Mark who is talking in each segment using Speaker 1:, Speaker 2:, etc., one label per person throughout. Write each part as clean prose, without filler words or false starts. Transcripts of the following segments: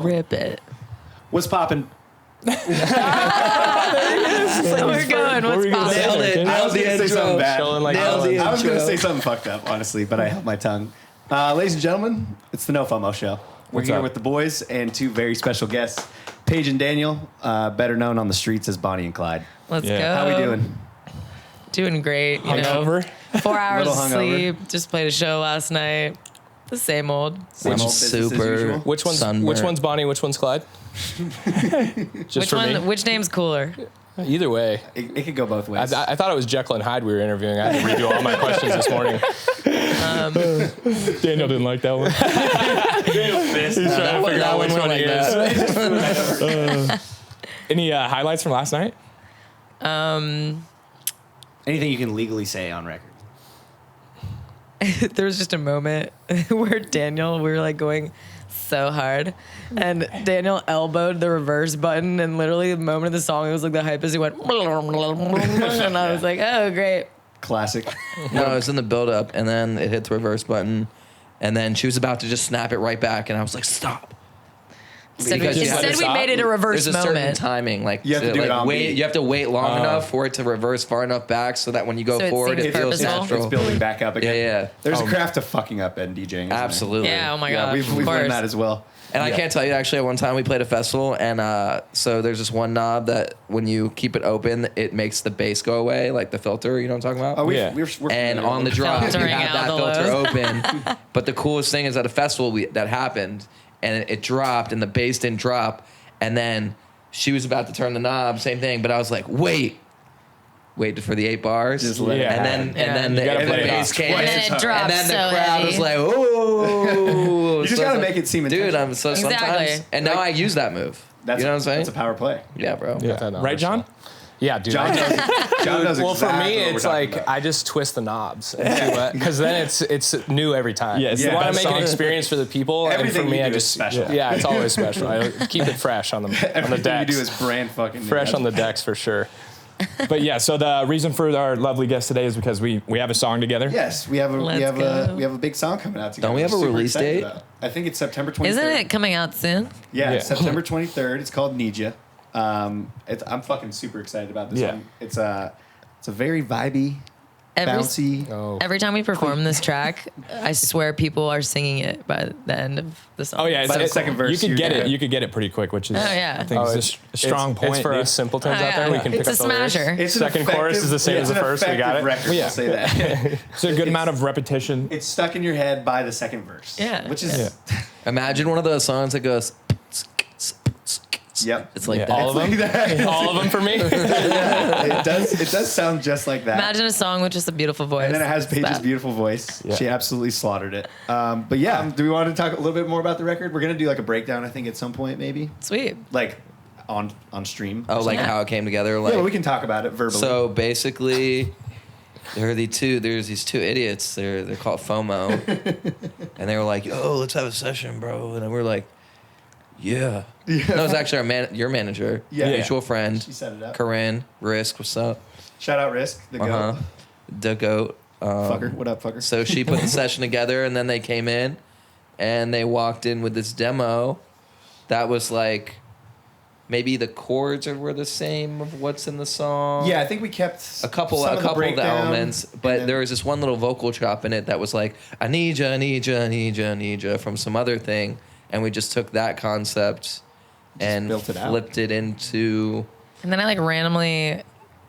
Speaker 1: Rip it.
Speaker 2: What's poppin'?
Speaker 1: We're going. What's poppin'?
Speaker 3: Nailed it.
Speaker 2: I was going to say something bad. I was going to say
Speaker 3: intro.
Speaker 2: something fucked up, honestly, but I held my tongue. Ladies and gentlemen, it's the No Fomo Show. We're
Speaker 4: What's
Speaker 2: here
Speaker 4: up?
Speaker 2: with the boys and two very special guests, Paige and Daniel, better known on the streets as Bonnie and Clyde.
Speaker 1: Let's
Speaker 4: Yeah.
Speaker 1: go.
Speaker 2: How we doing?
Speaker 1: Doing great. You know,
Speaker 4: Hungover?
Speaker 1: 4 hours
Speaker 2: Little
Speaker 1: of
Speaker 2: hungover.
Speaker 1: sleep. Just played a show last night. The same old.
Speaker 2: Same old business as usual.
Speaker 4: Which
Speaker 3: Sunburnt.
Speaker 4: one's Bonnie? Which one's Clyde? Just
Speaker 1: Which
Speaker 4: for
Speaker 1: one?
Speaker 4: me.
Speaker 1: Which name's cooler?
Speaker 4: Either way.
Speaker 2: It could go both ways.
Speaker 4: I thought it was Jekyll and Hyde we were interviewing. I had to redo all my questions this morning. Daniel didn't like that one. He's trying to figure out which one he is. Any highlights from last night?
Speaker 2: Anything you can legally say on record.
Speaker 1: There was just a moment where Daniel, we were like going so hard, and Daniel elbowed the reverse button, and literally the moment of the song, it was like the hype as he went, and I was like, oh, great.
Speaker 2: Classic.
Speaker 3: No, it was in the build-up, and then it hit the reverse button, and then she was about to just snap it right back, and I was like, stop.
Speaker 1: Instead,
Speaker 3: Because you
Speaker 1: instead
Speaker 3: had
Speaker 1: we
Speaker 4: to
Speaker 1: made it a reverse
Speaker 3: There's a certain
Speaker 1: moment.
Speaker 3: timing, like
Speaker 2: You have to do it on
Speaker 3: wait.
Speaker 2: beat.
Speaker 3: You have to wait long enough for it to reverse far enough back, so that when you go
Speaker 1: So it
Speaker 3: forward,
Speaker 1: seems
Speaker 3: it feels
Speaker 1: purposeful.
Speaker 3: natural.
Speaker 2: It's building back up again.
Speaker 3: Yeah.
Speaker 2: There's a craft to fucking up and DJing. isn't there?
Speaker 3: Absolutely.
Speaker 1: Yeah, oh my
Speaker 2: Yeah,
Speaker 1: gosh.
Speaker 2: we've
Speaker 1: of
Speaker 2: learned
Speaker 1: course.
Speaker 2: that as well.
Speaker 3: And I can't tell you, actually, at one time we played a festival, and so there's this one knob that when you keep it open, it makes the bass go away, like the filter, you know what I'm talking about?
Speaker 2: Oh,
Speaker 4: Yeah.
Speaker 2: we're
Speaker 3: And
Speaker 2: familiar
Speaker 3: on the
Speaker 2: with
Speaker 3: drop, you
Speaker 1: Filtering
Speaker 3: have that
Speaker 1: out the
Speaker 3: filter
Speaker 1: lows.
Speaker 3: open. But the coolest thing is at a festival that happened, and it dropped, and the bass didn't drop, and then she was about to turn the knob, same thing, but I was like, wait for the 8 bars,
Speaker 2: Just let
Speaker 4: it
Speaker 3: and then
Speaker 4: happen.
Speaker 3: and then
Speaker 4: You
Speaker 3: the,
Speaker 4: gotta
Speaker 3: and the
Speaker 4: play it
Speaker 3: bass
Speaker 4: off.
Speaker 3: came,
Speaker 1: And then it drops
Speaker 3: and then the
Speaker 1: so
Speaker 3: crowd
Speaker 1: heavy.
Speaker 3: was like, "Ooh!"
Speaker 2: You just
Speaker 3: So
Speaker 2: gotta
Speaker 3: it's like,
Speaker 2: make it seem
Speaker 3: dude.
Speaker 2: intentional.
Speaker 3: I'm so
Speaker 1: Exactly.
Speaker 3: sometimes, and now I use that move.
Speaker 2: That's,
Speaker 3: you know what I'm saying?
Speaker 2: That's a power play.
Speaker 3: Yeah, bro.
Speaker 4: Yeah. Right, John? Yeah, dude.
Speaker 2: John knows, John knows
Speaker 4: Well, for
Speaker 2: exactly
Speaker 4: me,
Speaker 2: what we're
Speaker 4: it's
Speaker 2: talking
Speaker 4: like
Speaker 2: about.
Speaker 4: I just twist the knobs and see what, because then it's new every time.
Speaker 5: Yeah, it's
Speaker 4: you
Speaker 5: the
Speaker 4: want to
Speaker 5: best
Speaker 4: make an
Speaker 5: song.
Speaker 4: experience for the people,
Speaker 2: Everything
Speaker 4: and for me,
Speaker 2: you
Speaker 4: I
Speaker 2: do is
Speaker 4: just
Speaker 2: special.
Speaker 4: Yeah, it's always special. I keep it fresh on the
Speaker 2: Everything
Speaker 4: decks.
Speaker 2: you do is brand fucking new.
Speaker 4: Fresh on the decks for sure.
Speaker 5: But yeah, so the reason for our lovely guest today is because we have a song together.
Speaker 2: Yes, we have
Speaker 1: Let's go.
Speaker 2: a big song coming out together.
Speaker 3: Don't we have
Speaker 2: We're
Speaker 3: a
Speaker 2: super
Speaker 3: release
Speaker 2: excited
Speaker 3: date?
Speaker 2: about it. I think it's September 23rd.
Speaker 1: Isn't it coming out soon?
Speaker 2: Yeah,
Speaker 4: Yeah.
Speaker 2: it's September 23rd. It's called Need Ya. I'm fucking super excited about this
Speaker 5: Yeah.
Speaker 2: one. It's a very vibey, bouncy.
Speaker 4: Oh.
Speaker 1: Every time we perform this track, I swear people are singing it by the end of the song.
Speaker 5: Oh yeah,
Speaker 2: By the second verse,
Speaker 5: you could
Speaker 2: you're
Speaker 5: get
Speaker 2: there.
Speaker 5: it. You could get it pretty quick, which is
Speaker 1: yeah.
Speaker 5: I think
Speaker 4: Oh,
Speaker 5: is a strong point.
Speaker 4: It's for
Speaker 5: dude.
Speaker 4: us simpletons
Speaker 1: Oh,
Speaker 4: out there.
Speaker 1: yeah.
Speaker 4: We can
Speaker 1: It's
Speaker 4: pick
Speaker 1: a
Speaker 4: up the lyrics.
Speaker 1: smasher.
Speaker 2: It's an
Speaker 4: Second chorus is the same as the first. We got it.
Speaker 2: Record,
Speaker 5: Yeah.
Speaker 2: I'll say that.
Speaker 5: It's a good amount of repetition.
Speaker 2: It's stuck in your head by the second verse.
Speaker 1: Yeah.
Speaker 2: Which is
Speaker 3: Imagine one of those songs that goes.
Speaker 2: yep.
Speaker 3: It's like
Speaker 4: Yeah.
Speaker 3: that.
Speaker 4: All of them.
Speaker 2: Like that.
Speaker 4: All of them for me.
Speaker 2: It does sound just like that.
Speaker 1: Imagine a song with just a beautiful voice.
Speaker 2: And then it has
Speaker 1: It's
Speaker 2: Paige's
Speaker 1: that.
Speaker 2: beautiful voice.
Speaker 5: Yeah.
Speaker 2: She absolutely slaughtered it. But yeah, do we want to talk a little bit more about the record? We're gonna do like a breakdown, I think, at some point, maybe
Speaker 1: Sweet.
Speaker 2: like on stream.
Speaker 3: Oh, like
Speaker 1: Yeah.
Speaker 3: how it came together.
Speaker 2: yeah,
Speaker 3: Like
Speaker 2: but we can talk about it verbally.
Speaker 3: so, basically, there's these two idiots. They're called Fomo, and they were like, "Yo, let's have a session, bro." And we're like, "Yeah." That was actually your manager,
Speaker 2: Yeah.
Speaker 3: mutual friend,
Speaker 2: She set it up.
Speaker 3: Corinne Risk. What's up?
Speaker 2: Shout out Risk, the goat.
Speaker 3: The goat.
Speaker 2: Fucker. What up, fucker?
Speaker 3: So she put the session together, and then they came in, and they walked in with this demo that was like maybe the chords were the same of what's in the song.
Speaker 2: Yeah, I think we kept
Speaker 3: A couple
Speaker 2: some
Speaker 3: of the
Speaker 2: breakdown,
Speaker 3: elements,
Speaker 2: and
Speaker 3: but
Speaker 2: then-
Speaker 3: there was this one little vocal chop in it that was like, I need ya, I need ya, I need ya, I need ya from some other thing. And we just took that concept and
Speaker 2: built it out.
Speaker 3: flipped it into
Speaker 1: And then I like randomly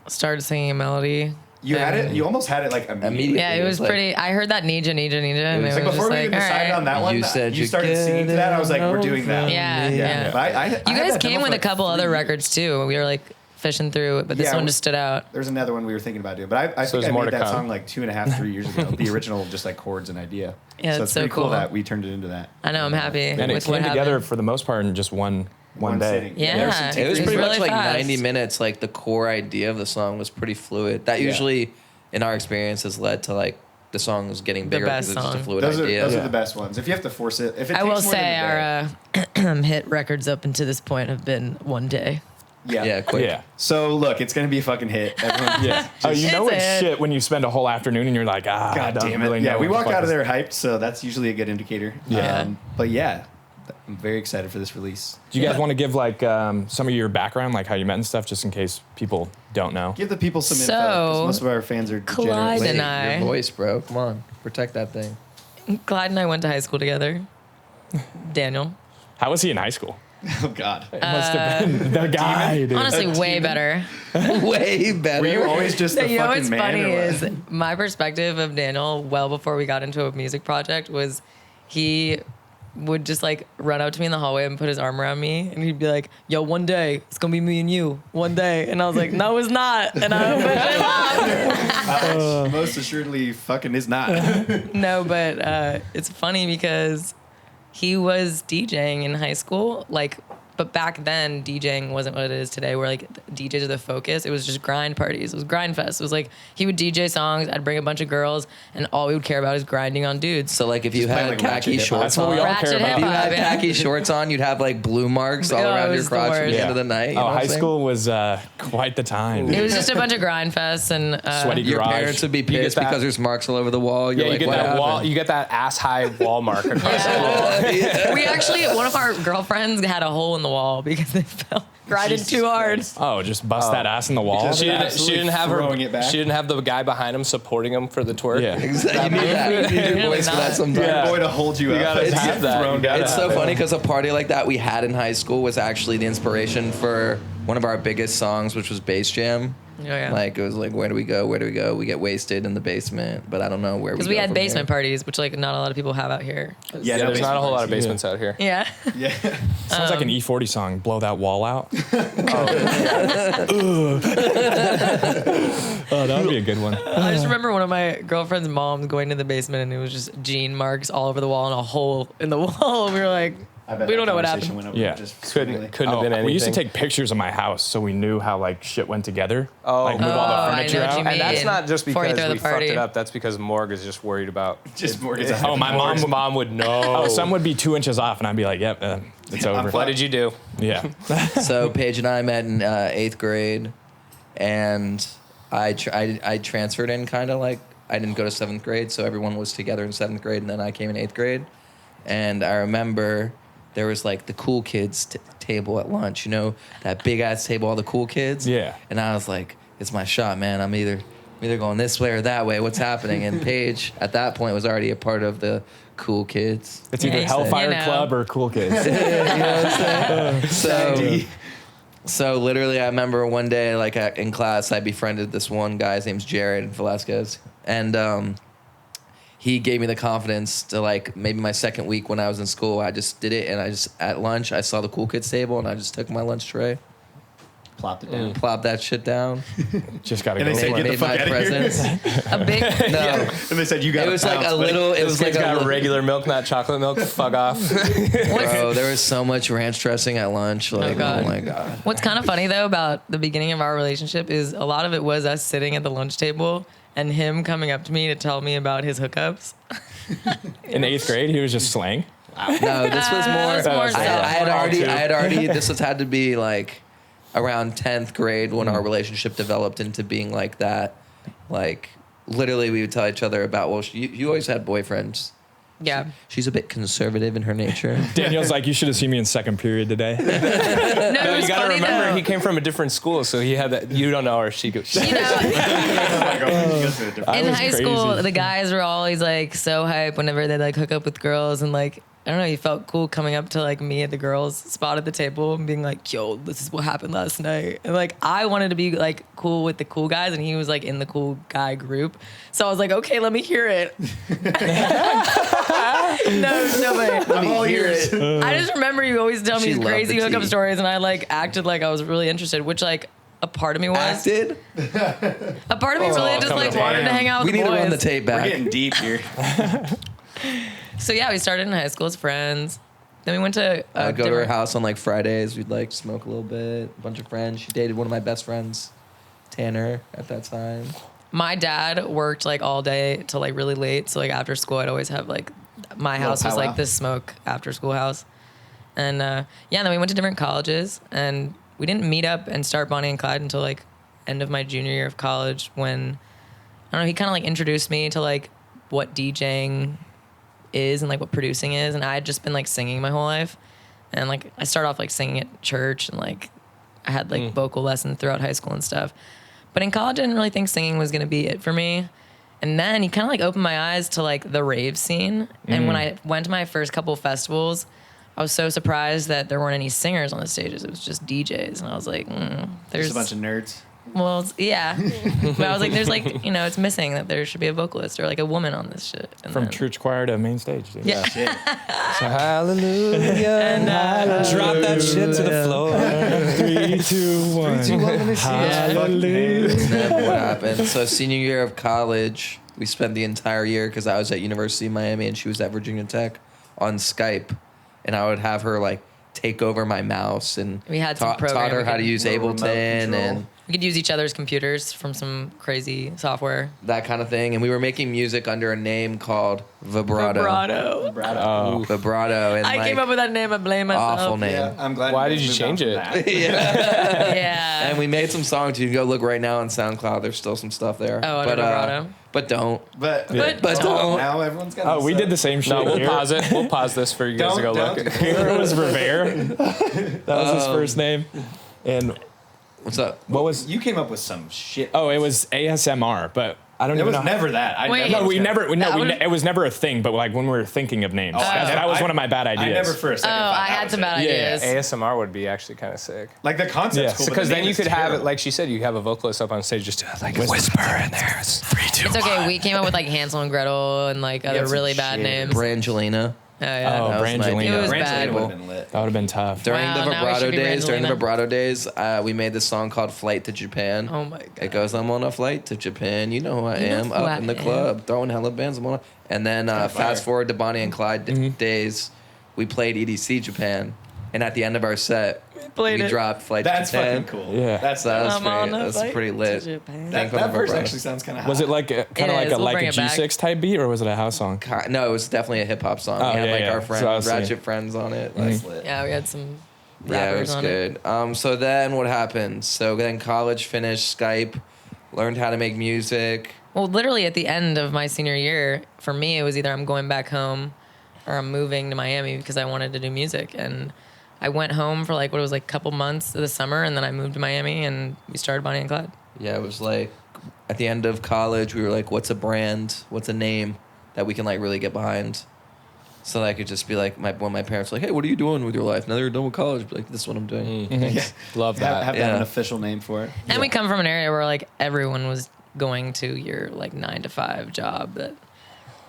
Speaker 1: started singing a melody.
Speaker 2: You had it. You almost had it like immediately.
Speaker 3: Immediately.
Speaker 1: Yeah, it was
Speaker 3: like-
Speaker 1: pretty. I heard that Nija, and it
Speaker 3: was
Speaker 1: was
Speaker 2: Like
Speaker 1: just
Speaker 2: before we
Speaker 1: like,
Speaker 2: even
Speaker 1: all
Speaker 2: decided
Speaker 1: right.
Speaker 2: on that one,
Speaker 3: You said
Speaker 2: you
Speaker 3: you
Speaker 2: started
Speaker 3: get
Speaker 2: singing to that. I was like, we're doing that.
Speaker 1: Yeah,
Speaker 2: Yeah.
Speaker 1: yeah.
Speaker 2: But I
Speaker 1: You
Speaker 2: had
Speaker 1: guys
Speaker 2: that
Speaker 1: came
Speaker 2: demo
Speaker 1: with
Speaker 2: for
Speaker 1: a couple
Speaker 2: 3
Speaker 1: other
Speaker 2: years.
Speaker 1: records too. We were like fishing through it, but this
Speaker 2: Yeah,
Speaker 1: one just stood out.
Speaker 2: There's another one we were thinking about doing, but I
Speaker 4: So
Speaker 2: think
Speaker 4: there's
Speaker 2: I
Speaker 4: more
Speaker 2: made
Speaker 4: to
Speaker 2: that
Speaker 4: come.
Speaker 2: song like 2.5, 3 years ago. The original, just like chords and idea.
Speaker 1: Yeah,
Speaker 2: so
Speaker 1: it's
Speaker 2: it's
Speaker 1: so
Speaker 2: pretty cool
Speaker 1: cool.
Speaker 2: that we turned it into that.
Speaker 1: I know. I'm happy
Speaker 5: And it
Speaker 1: with what
Speaker 5: came together
Speaker 1: happened.
Speaker 5: for the most part in just one
Speaker 2: One
Speaker 5: day.
Speaker 2: sitting.
Speaker 1: Yeah.
Speaker 2: There's some
Speaker 1: It
Speaker 3: It was
Speaker 1: It's
Speaker 3: pretty
Speaker 1: really
Speaker 3: much like
Speaker 1: fast.
Speaker 3: 90 minutes. Like the core idea of the song was pretty fluid. That
Speaker 2: Yeah.
Speaker 3: usually, in our experience, has led to like the song is getting bigger
Speaker 1: best
Speaker 3: because it's just a
Speaker 1: song.
Speaker 3: fluid
Speaker 2: Those
Speaker 3: idea.
Speaker 2: are the best ones. If you have to force it, if it
Speaker 1: I
Speaker 2: takes
Speaker 1: will
Speaker 2: more
Speaker 1: say
Speaker 2: than a
Speaker 1: our hit records up until this point have been one day.
Speaker 2: day.
Speaker 3: Yeah, quick.
Speaker 5: Yeah.
Speaker 2: So look, it's gonna be a fucking hit. Everyone,
Speaker 5: Yeah. Oh, you know
Speaker 1: It's
Speaker 5: it's
Speaker 1: it.
Speaker 5: shit when you spend a whole afternoon and you're like, I
Speaker 2: God
Speaker 5: don't
Speaker 2: damn it.
Speaker 5: really
Speaker 2: Yeah,
Speaker 5: know
Speaker 2: we
Speaker 5: what the
Speaker 2: walk
Speaker 5: fuck
Speaker 2: out of
Speaker 5: is-
Speaker 2: there hyped, so that's usually a good indicator.
Speaker 5: Yeah.
Speaker 2: But yeah, I'm very excited for this release.
Speaker 5: Do you guys want to give like some of your background, like how you met and stuff, just in case people don't know?
Speaker 2: Give the people some
Speaker 1: So,
Speaker 2: info, 'cause most of our fans are
Speaker 1: Clyde
Speaker 2: degenerates.
Speaker 1: and I-
Speaker 3: Your voice, bro. Come on. Protect that thing.
Speaker 1: Clyde and I went to high school together. Daniel.
Speaker 5: How was he in high school?
Speaker 2: Oh, God.
Speaker 5: It must have been the guy, dude.
Speaker 1: Honestly, way better.
Speaker 3: Way better.
Speaker 2: Were you always just the
Speaker 1: You know
Speaker 2: fucking
Speaker 1: what's
Speaker 2: man?
Speaker 1: funny
Speaker 2: or what?
Speaker 1: is my perspective of Daniel, well before we got into a music project, was he would just like run up to me in the hallway and put his arm around me, and he'd be like, "Yo, one day it's gonna be me and you, one day." And I was like, "No, it's not." And I would push him off.
Speaker 2: Most assuredly fucking is not.
Speaker 1: No, but it's funny because he was DJing in high school, like. But back then, DJing wasn't what it is today, where like DJs are the focus. It was just grind parties. It was grind fest. It was like he would DJ songs. I'd bring a bunch of girls, and all we would care about is grinding on dudes.
Speaker 3: So like if you
Speaker 2: Just play,
Speaker 3: had
Speaker 2: like,
Speaker 3: khaki
Speaker 2: ratchet hip-hop.
Speaker 3: shorts
Speaker 5: That's what
Speaker 3: on,
Speaker 5: we all
Speaker 1: Ratchet
Speaker 5: care about.
Speaker 3: if you
Speaker 1: hip-hop,
Speaker 3: had
Speaker 1: yeah.
Speaker 3: khaki shorts on, you'd have like blue marks all
Speaker 1: Oh, it
Speaker 3: around your
Speaker 1: was the
Speaker 3: crotch from the
Speaker 1: worst.
Speaker 3: end of the night. You know
Speaker 5: Oh,
Speaker 3: what I'm
Speaker 5: high
Speaker 3: saying?
Speaker 5: school was quite the time.
Speaker 1: It was just a bunch of grind fests and
Speaker 5: Sweaty
Speaker 3: Your
Speaker 5: garage.
Speaker 3: parents would be
Speaker 5: You get
Speaker 3: pissed
Speaker 5: that-
Speaker 3: because there's marks all over the wall. You're
Speaker 5: Yeah,
Speaker 3: like,
Speaker 5: you get
Speaker 3: what
Speaker 5: that wall.
Speaker 3: happened?
Speaker 5: You get that ass high wall mark across the wall.
Speaker 1: We actually, one of our girlfriends had a hole in the wall because they fell grinded
Speaker 2: Jesus
Speaker 1: too hard.
Speaker 2: Christ.
Speaker 5: Oh, just bust that ass in the wall.
Speaker 2: Just-
Speaker 4: She didn't,
Speaker 2: Absolutely
Speaker 4: she didn't have
Speaker 2: throwing it back.
Speaker 4: She didn't have the guy behind him supporting him for the twerk.
Speaker 5: Yeah.
Speaker 3: Exactly. You need that. You need your voice for that sometimes.
Speaker 5: Yeah.
Speaker 2: Boy to hold you, up.
Speaker 4: gotta
Speaker 2: It's
Speaker 4: have that.
Speaker 2: thrown
Speaker 4: You
Speaker 2: down.
Speaker 3: It's so funny because a party like that we had in high school was actually the inspiration for one of our biggest songs, which was Bass Jam.
Speaker 1: Oh, yeah.
Speaker 3: Like it was like, where do we go? Where do we go? We get wasted in the basement, but I don't know where.
Speaker 1: Because we had basement parties, which like not a lot of people have out here.
Speaker 2: Yeah,
Speaker 4: Yeah, there's not a whole lot of
Speaker 2: basement
Speaker 4: basements out here.
Speaker 1: Yeah.
Speaker 2: Yeah.
Speaker 5: Sounds like an E40 song. Blow that wall out. Oh, that would be a good one.
Speaker 1: I just remember one of my girlfriend's moms going to the basement and it was just jean marks all over the wall and a hole in the wall. We were like,
Speaker 2: I bet
Speaker 1: we
Speaker 2: that
Speaker 1: don't know what
Speaker 2: conversation
Speaker 1: happened.
Speaker 2: went over
Speaker 5: Yeah.
Speaker 2: just
Speaker 4: Couldn't
Speaker 2: swimmingly.
Speaker 4: couldn't have been anything.
Speaker 5: We used to take pictures of my house so we knew how like shit went together.
Speaker 4: Oh.
Speaker 5: Like move all the
Speaker 1: I
Speaker 5: furniture
Speaker 1: know what
Speaker 5: out.
Speaker 1: you mean.
Speaker 4: And that's not just
Speaker 1: Before you
Speaker 4: because
Speaker 1: throw the
Speaker 4: we fucked
Speaker 1: party.
Speaker 4: it up. That's because Morg is just worried about.
Speaker 2: Just Morgan's
Speaker 5: Oh, my
Speaker 4: Morg's
Speaker 5: mom.
Speaker 4: mom would know.
Speaker 5: Oh, some would be 2 inches off, and I'd be like, "Yep, it's over."
Speaker 4: What did you do?
Speaker 5: Yeah.
Speaker 3: So Paige and I met in 8th grade, and I transferred in kind of like I didn't go to 7th grade, so everyone was together in 7th grade, and then I came in 8th grade, and I remember there was like the cool kids table at lunch, you know, that big ass table, all the cool kids.
Speaker 5: Yeah.
Speaker 3: And I was like, it's my shot, man. I'm either going this way or that way. What's happening? And Paige at that point was already a part of the cool kids.
Speaker 5: It's either
Speaker 1: Yeah,
Speaker 5: Hellfire
Speaker 1: you know.
Speaker 5: Club or Cool Kids.
Speaker 3: You know what I'm saying? So literally, I remember one day, like in class, I befriended this one guy. His name's Jared Velasquez, and he gave me the confidence to like maybe my second week when I was in school. I just did it, and I just at lunch I saw the cool kids table, and I just took my lunch tray,
Speaker 2: Plopped it down.
Speaker 3: plopped that shit down,
Speaker 5: Just gotta
Speaker 2: And
Speaker 5: go.
Speaker 2: they say,
Speaker 5: for
Speaker 2: "Get
Speaker 5: it.
Speaker 2: the fuck
Speaker 3: my
Speaker 2: outta here."
Speaker 3: presents.
Speaker 1: A big,
Speaker 3: No,
Speaker 2: And they said, you got
Speaker 3: it was like a little. It was
Speaker 4: This
Speaker 3: like
Speaker 4: kid's
Speaker 3: a
Speaker 4: got
Speaker 3: little,
Speaker 4: regular milk, not chocolate milk. Fuck off.
Speaker 3: bro. There was so much ranch dressing at lunch. Like,
Speaker 1: God.
Speaker 3: oh my god.
Speaker 1: What's kind of funny though about the beginning of our relationship is a lot of it was us sitting at the lunch table and him coming up to me to tell me about his hookups.
Speaker 5: In 8th grade, he was just slang.
Speaker 3: No, this was more.
Speaker 1: That's more
Speaker 3: I
Speaker 1: stuff.
Speaker 3: had already. This was had to be like around 10th grade when our relationship developed into being like that. Like literally, we would tell each other about. Well, you always had boyfriends.
Speaker 1: Yeah.
Speaker 3: She's a bit conservative in her nature.
Speaker 5: Daniel's like, "You should have seen me in second period today."
Speaker 1: No, it
Speaker 4: No,
Speaker 1: was
Speaker 4: you got to
Speaker 1: funny,
Speaker 4: remember,
Speaker 1: though.
Speaker 4: he came from a different school, so he had that. You don't know her. She goes.
Speaker 1: You know,
Speaker 5: I
Speaker 1: in
Speaker 5: was
Speaker 1: high
Speaker 5: crazy.
Speaker 1: school, the guys were always like so hype whenever they like hook up with girls, and like I don't know, you felt cool coming up to like me at the girls' spot at the table and being like, "Yo, this is what happened last night," and like I wanted to be like cool with the cool guys, and he was like in the cool guy group, so I was like, "Okay, let me hear it." No way.
Speaker 2: I'm all ears.
Speaker 1: I just remember you always tell me
Speaker 3: She
Speaker 1: these
Speaker 3: loved
Speaker 1: crazy
Speaker 3: the
Speaker 1: hookup
Speaker 3: tea.
Speaker 1: stories, and I like acted like I was really interested, which like a part of me was.
Speaker 3: Acted.
Speaker 1: A part of me really just
Speaker 4: come
Speaker 1: like
Speaker 4: on.
Speaker 1: wanted to hang out
Speaker 3: We
Speaker 1: with
Speaker 3: need
Speaker 1: the
Speaker 3: to
Speaker 1: boys.
Speaker 3: run the tape
Speaker 2: We're
Speaker 3: back.
Speaker 2: getting deep here.
Speaker 1: So yeah, we started in high school as friends. Then we went to
Speaker 3: I'd go to her house on like Fridays. We'd like smoke a little bit. A bunch of friends. She dated one of my best friends, Tanner, at that time.
Speaker 1: My dad worked like all day till like really late. So like after school, I'd always have like my house was
Speaker 2: powwow.
Speaker 1: like this smoke after school house. And yeah, then we went to different colleges, and we didn't meet up and start Bonnie and Clyde until like end of my junior year of college when I don't know, he kind of like introduced me to like what DJing is and like what producing is, and I had just been like singing my whole life. And like I started off like singing at church, and like I had like vocal lessons throughout high school and stuff. But in college, I didn't really think singing was gonna be it for me. And then he kind of like opened my eyes to like the rave scene. And when I went to my first couple of festivals, I was so surprised that there weren't any singers on the stages. It was just DJs. And I was like, there's
Speaker 2: Just a bunch of nerds.
Speaker 1: well, yeah. But I was like, there's like, you know, it's missing that there should be a vocalist or like a woman on this shit. And
Speaker 5: From
Speaker 1: then-
Speaker 5: church choir to main stage. Dude.
Speaker 1: Yeah.
Speaker 2: Shit.
Speaker 3: So hallelujah.
Speaker 1: And
Speaker 3: Drop that shit to the floor.
Speaker 5: 3, 2, 1. Hallelujah.
Speaker 3: Then what happened? So senior year of college, we spent the entire year, because I was at University of Miami and she was at Virginia Tech, on Skype, and I would have her like take over my mouse and
Speaker 1: We had some
Speaker 3: taught
Speaker 1: program
Speaker 3: her
Speaker 1: we
Speaker 3: how to
Speaker 1: could-
Speaker 3: use
Speaker 2: Little remote
Speaker 3: Ableton
Speaker 2: control.
Speaker 3: and
Speaker 1: we could use each other's computers from some crazy software.
Speaker 3: that kind of thing. And we were making music under a name called Vibrato.
Speaker 1: Vibrato.
Speaker 3: Vibrato. And
Speaker 1: I
Speaker 3: like,
Speaker 1: came up with that name. I blame myself.
Speaker 3: awful name.
Speaker 2: Yeah, I'm glad.
Speaker 4: Why
Speaker 2: guys
Speaker 4: did you
Speaker 2: moved on
Speaker 4: change
Speaker 2: from
Speaker 4: it?
Speaker 2: that.
Speaker 3: Yeah.
Speaker 1: Yeah.
Speaker 3: And we made some songs. You can go look right now on SoundCloud. There's still some stuff there.
Speaker 1: Oh, under Vibrato.
Speaker 3: But don't.
Speaker 2: But
Speaker 3: But don't.
Speaker 2: now everyone's got.
Speaker 5: Oh, we did the same shit.
Speaker 4: No, we'll
Speaker 5: here.
Speaker 4: pause it. We'll pause this for you guys to go
Speaker 2: Don't.
Speaker 4: look.
Speaker 5: Here was Revere. That was his first name. And
Speaker 3: What's up?
Speaker 5: what was?
Speaker 2: You came up with some shit.
Speaker 5: Oh, it was ASMR, but I don't
Speaker 2: It
Speaker 5: even
Speaker 2: was
Speaker 5: know.
Speaker 2: never that. I
Speaker 1: Wait.
Speaker 2: never
Speaker 5: No, we
Speaker 2: was
Speaker 5: never.
Speaker 2: gonna-
Speaker 5: No,
Speaker 1: That was-
Speaker 5: it was never a thing. But like when we were thinking of names, that was one of my bad ideas.
Speaker 2: I never for a
Speaker 1: Oh,
Speaker 2: second. thought
Speaker 1: I
Speaker 2: that
Speaker 1: had
Speaker 2: was
Speaker 1: some
Speaker 2: it.
Speaker 1: bad
Speaker 5: Yeah,
Speaker 1: ideas.
Speaker 4: ASMR would be actually kind of sick.
Speaker 2: Like the concept's
Speaker 5: Yeah.
Speaker 2: cool, but
Speaker 4: Because
Speaker 2: the
Speaker 4: then
Speaker 2: name
Speaker 4: you
Speaker 2: is
Speaker 4: could have it,
Speaker 2: terrible.
Speaker 4: like she said, you have a vocalist up on stage just to like whisper in there. It's 3, 2,
Speaker 1: It's okay. We came up with like Hansel and Gretel and like other
Speaker 2: some
Speaker 1: really bad
Speaker 2: shit.
Speaker 1: names.
Speaker 3: Brangelina.
Speaker 1: Oh, yeah.
Speaker 5: Oh,
Speaker 3: That was my
Speaker 5: Brangelina.
Speaker 3: idea.
Speaker 1: It was
Speaker 2: Brangelina
Speaker 1: bad.
Speaker 2: would have been lit.
Speaker 5: That would have been tough.
Speaker 3: During
Speaker 1: Wow,
Speaker 3: the
Speaker 1: now we
Speaker 3: vibrato
Speaker 1: should be
Speaker 3: days, we made this song called "Flight to Japan."
Speaker 1: Oh my
Speaker 3: It
Speaker 1: god.
Speaker 3: goes, "I'm on a flight to Japan. You know who I
Speaker 1: You know
Speaker 3: am.
Speaker 1: who
Speaker 3: Up
Speaker 1: I
Speaker 3: in the
Speaker 1: am."
Speaker 3: club, throwing hella bands. I'm on." And then
Speaker 2: fire.
Speaker 3: fast forward to Bonnie and Clyde days, we played EDC Japan, and at the end of our set,
Speaker 1: played
Speaker 3: we
Speaker 1: it.
Speaker 3: dropped "Flight
Speaker 2: That's
Speaker 3: to Japan."
Speaker 2: fucking cool.
Speaker 5: Yeah.
Speaker 2: That's
Speaker 3: So that was
Speaker 1: I'm on a
Speaker 3: that's
Speaker 1: flight
Speaker 3: pretty
Speaker 1: to
Speaker 3: lit.
Speaker 1: Japan.
Speaker 3: Thank
Speaker 2: that
Speaker 3: you for
Speaker 2: verse
Speaker 3: vibrato.
Speaker 2: actually sounds kind of hot.
Speaker 5: Was it like kind
Speaker 1: It
Speaker 5: of like
Speaker 1: is.
Speaker 5: a
Speaker 1: We'll
Speaker 5: like
Speaker 1: bring
Speaker 5: a
Speaker 1: it back.
Speaker 5: G6 type beat, or was it a house song?
Speaker 3: No, it was definitely a hip hop song.
Speaker 5: Oh,
Speaker 3: we had
Speaker 5: yeah,
Speaker 3: like
Speaker 5: yeah.
Speaker 3: our
Speaker 5: So I
Speaker 3: friends,
Speaker 5: was
Speaker 3: Ratchet
Speaker 5: saying-
Speaker 3: friends on it. That's lit.
Speaker 1: Yeah, we had some
Speaker 3: Yeah, it
Speaker 1: rappers
Speaker 3: was
Speaker 1: on
Speaker 3: good. So then what happened? So then college finished, Skype, learned how to make music.
Speaker 1: Well, literally at the end of my senior year, for me, it was either I'm going back home or I'm moving to Miami because I wanted to do music. And I went home for like what it was like a couple months of the summer, and then I moved to Miami and we started Bonnie and Clyde.
Speaker 3: Yeah, it was like at the end of college, we were like, what's a brand? What's a name that we can like really get behind? So that I could just be like, when my parents were like, hey, what are you doing with your life? Now that you're done with college, be like, this is what I'm doing. Thanks.
Speaker 4: Love
Speaker 2: have,
Speaker 4: that.
Speaker 2: have
Speaker 3: Yeah.
Speaker 2: that an official name for it?
Speaker 1: And we come from an area where like everyone was going to your like 9 to 5 job that,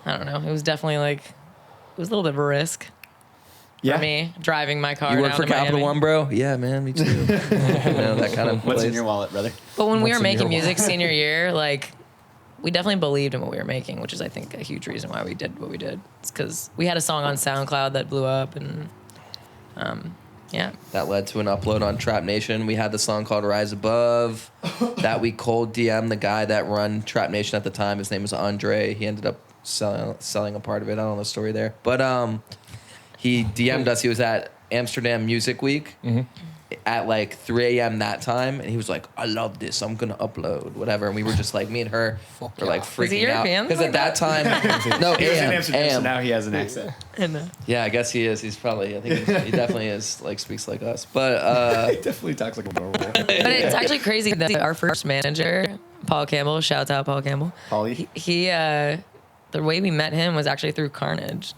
Speaker 1: I don't know, it was definitely like, it was a little bit of a risk for me driving my car
Speaker 3: You work
Speaker 1: down
Speaker 3: for
Speaker 1: to
Speaker 3: Capital
Speaker 1: Miami.
Speaker 3: One, bro? Yeah, man, me too. You know, that kind of
Speaker 2: What's
Speaker 3: place.
Speaker 2: in your wallet, brother?
Speaker 1: But when we
Speaker 5: What's
Speaker 1: were
Speaker 5: in your
Speaker 1: making music senior year, like we definitely believed in what we were making, which is I think a huge reason why we did what we did. It's because we had a song on SoundCloud that blew up, and yeah,
Speaker 3: That led to an upload on Trap Nation. We had the song called Rise Above that we cold DM the guy that run Trap Nation at the time. His name was Andre. He ended up selling a part of it. I don't know the story there. But he DM'd us. He was at Amsterdam Music Week at like 3 a.m. that time. And he was like, I love this. I'm going to upload, whatever. And we were just like, me and her were like
Speaker 1: Was he
Speaker 3: freaking out.
Speaker 1: European?
Speaker 3: Because at that time, no,
Speaker 2: He was in Amsterdam, so
Speaker 3: AM.
Speaker 2: now he has an accent.
Speaker 3: Yeah, I guess he is. He's probably, I think he definitely is, like, speaks like us. But,
Speaker 2: He definitely talks like a normal.
Speaker 1: but it's actually crazy that our first manager, Paul Campbell, shouts out Paul Campbell.
Speaker 2: Paulie.
Speaker 1: He the way we met him was actually through Carnage.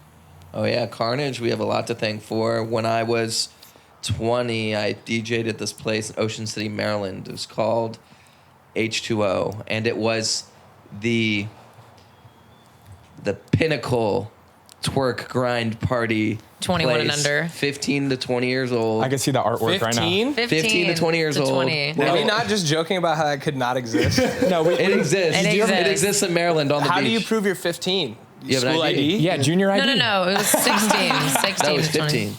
Speaker 3: oh, yeah, Carnage, we have a lot to thank for. When I was 20, I DJ'd at this place in Ocean City, Maryland. It was called H2O, and it was the pinnacle twerk grind party
Speaker 1: 21 and
Speaker 3: place.
Speaker 1: under.
Speaker 3: 15 to 20 years old.
Speaker 5: I can see the artwork right now.
Speaker 3: 15 to 20 years old.
Speaker 1: 20.
Speaker 3: Well,
Speaker 4: Are we not just joking about how that could not exist?
Speaker 5: No,
Speaker 3: It exists.
Speaker 1: It
Speaker 3: It
Speaker 1: exists.
Speaker 3: exists in Maryland on the
Speaker 4: How
Speaker 3: beach.
Speaker 4: do you prove you're 15?
Speaker 3: You have an
Speaker 4: School
Speaker 3: ID?
Speaker 4: ID?
Speaker 5: Yeah, junior ID.
Speaker 1: No. It was 16. 16
Speaker 3: No, it's
Speaker 1: to 20.
Speaker 3: 15.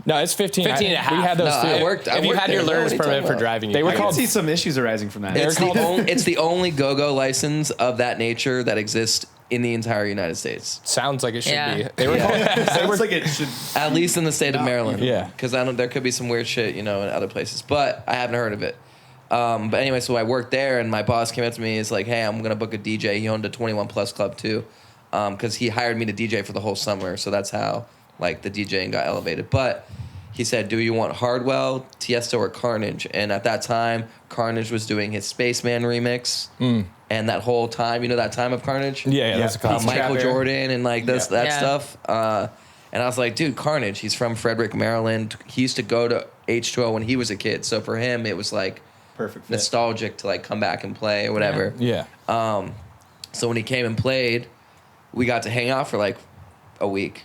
Speaker 5: No, it's 15.
Speaker 4: 15 and a half.
Speaker 5: We had those
Speaker 3: No,
Speaker 5: too.
Speaker 3: I worked.
Speaker 4: If you had your learner's permit for driving,
Speaker 5: They were
Speaker 2: I can
Speaker 5: called-
Speaker 2: see some issues arising from that.
Speaker 3: It's the only go-go license of that nature that exists in the entire United States,
Speaker 4: Sounds like it should
Speaker 1: Yeah.
Speaker 4: be. They were
Speaker 2: Sounds like it should.
Speaker 3: at least in the state of Maryland.
Speaker 5: Yeah.
Speaker 3: because there could be some weird shit, in other places, but I haven't heard of it. But anyway, so I worked there, and my boss came up to me. He's like, "Hey, I'm gonna book a DJ." He owned a 21 plus club too, because he hired me to DJ for the whole summer. So that's how like the DJing got elevated. But he said, do you want Hardwell, Tiesto, or Carnage? And at that time, Carnage was doing his Spaceman remix. And that whole time, you know that time of Carnage?
Speaker 5: Yeah, that's a classic.
Speaker 3: Michael Jordan and like that
Speaker 1: Yeah.
Speaker 3: stuff. And I was like, dude, Carnage, he's from Frederick, Maryland. He used to go to H2O when he was a kid. So for him, it was like
Speaker 2: Perfect fit.
Speaker 3: nostalgic to like come back and play or whatever.
Speaker 5: Yeah.
Speaker 3: So when he came and played, we got to hang out for like a week.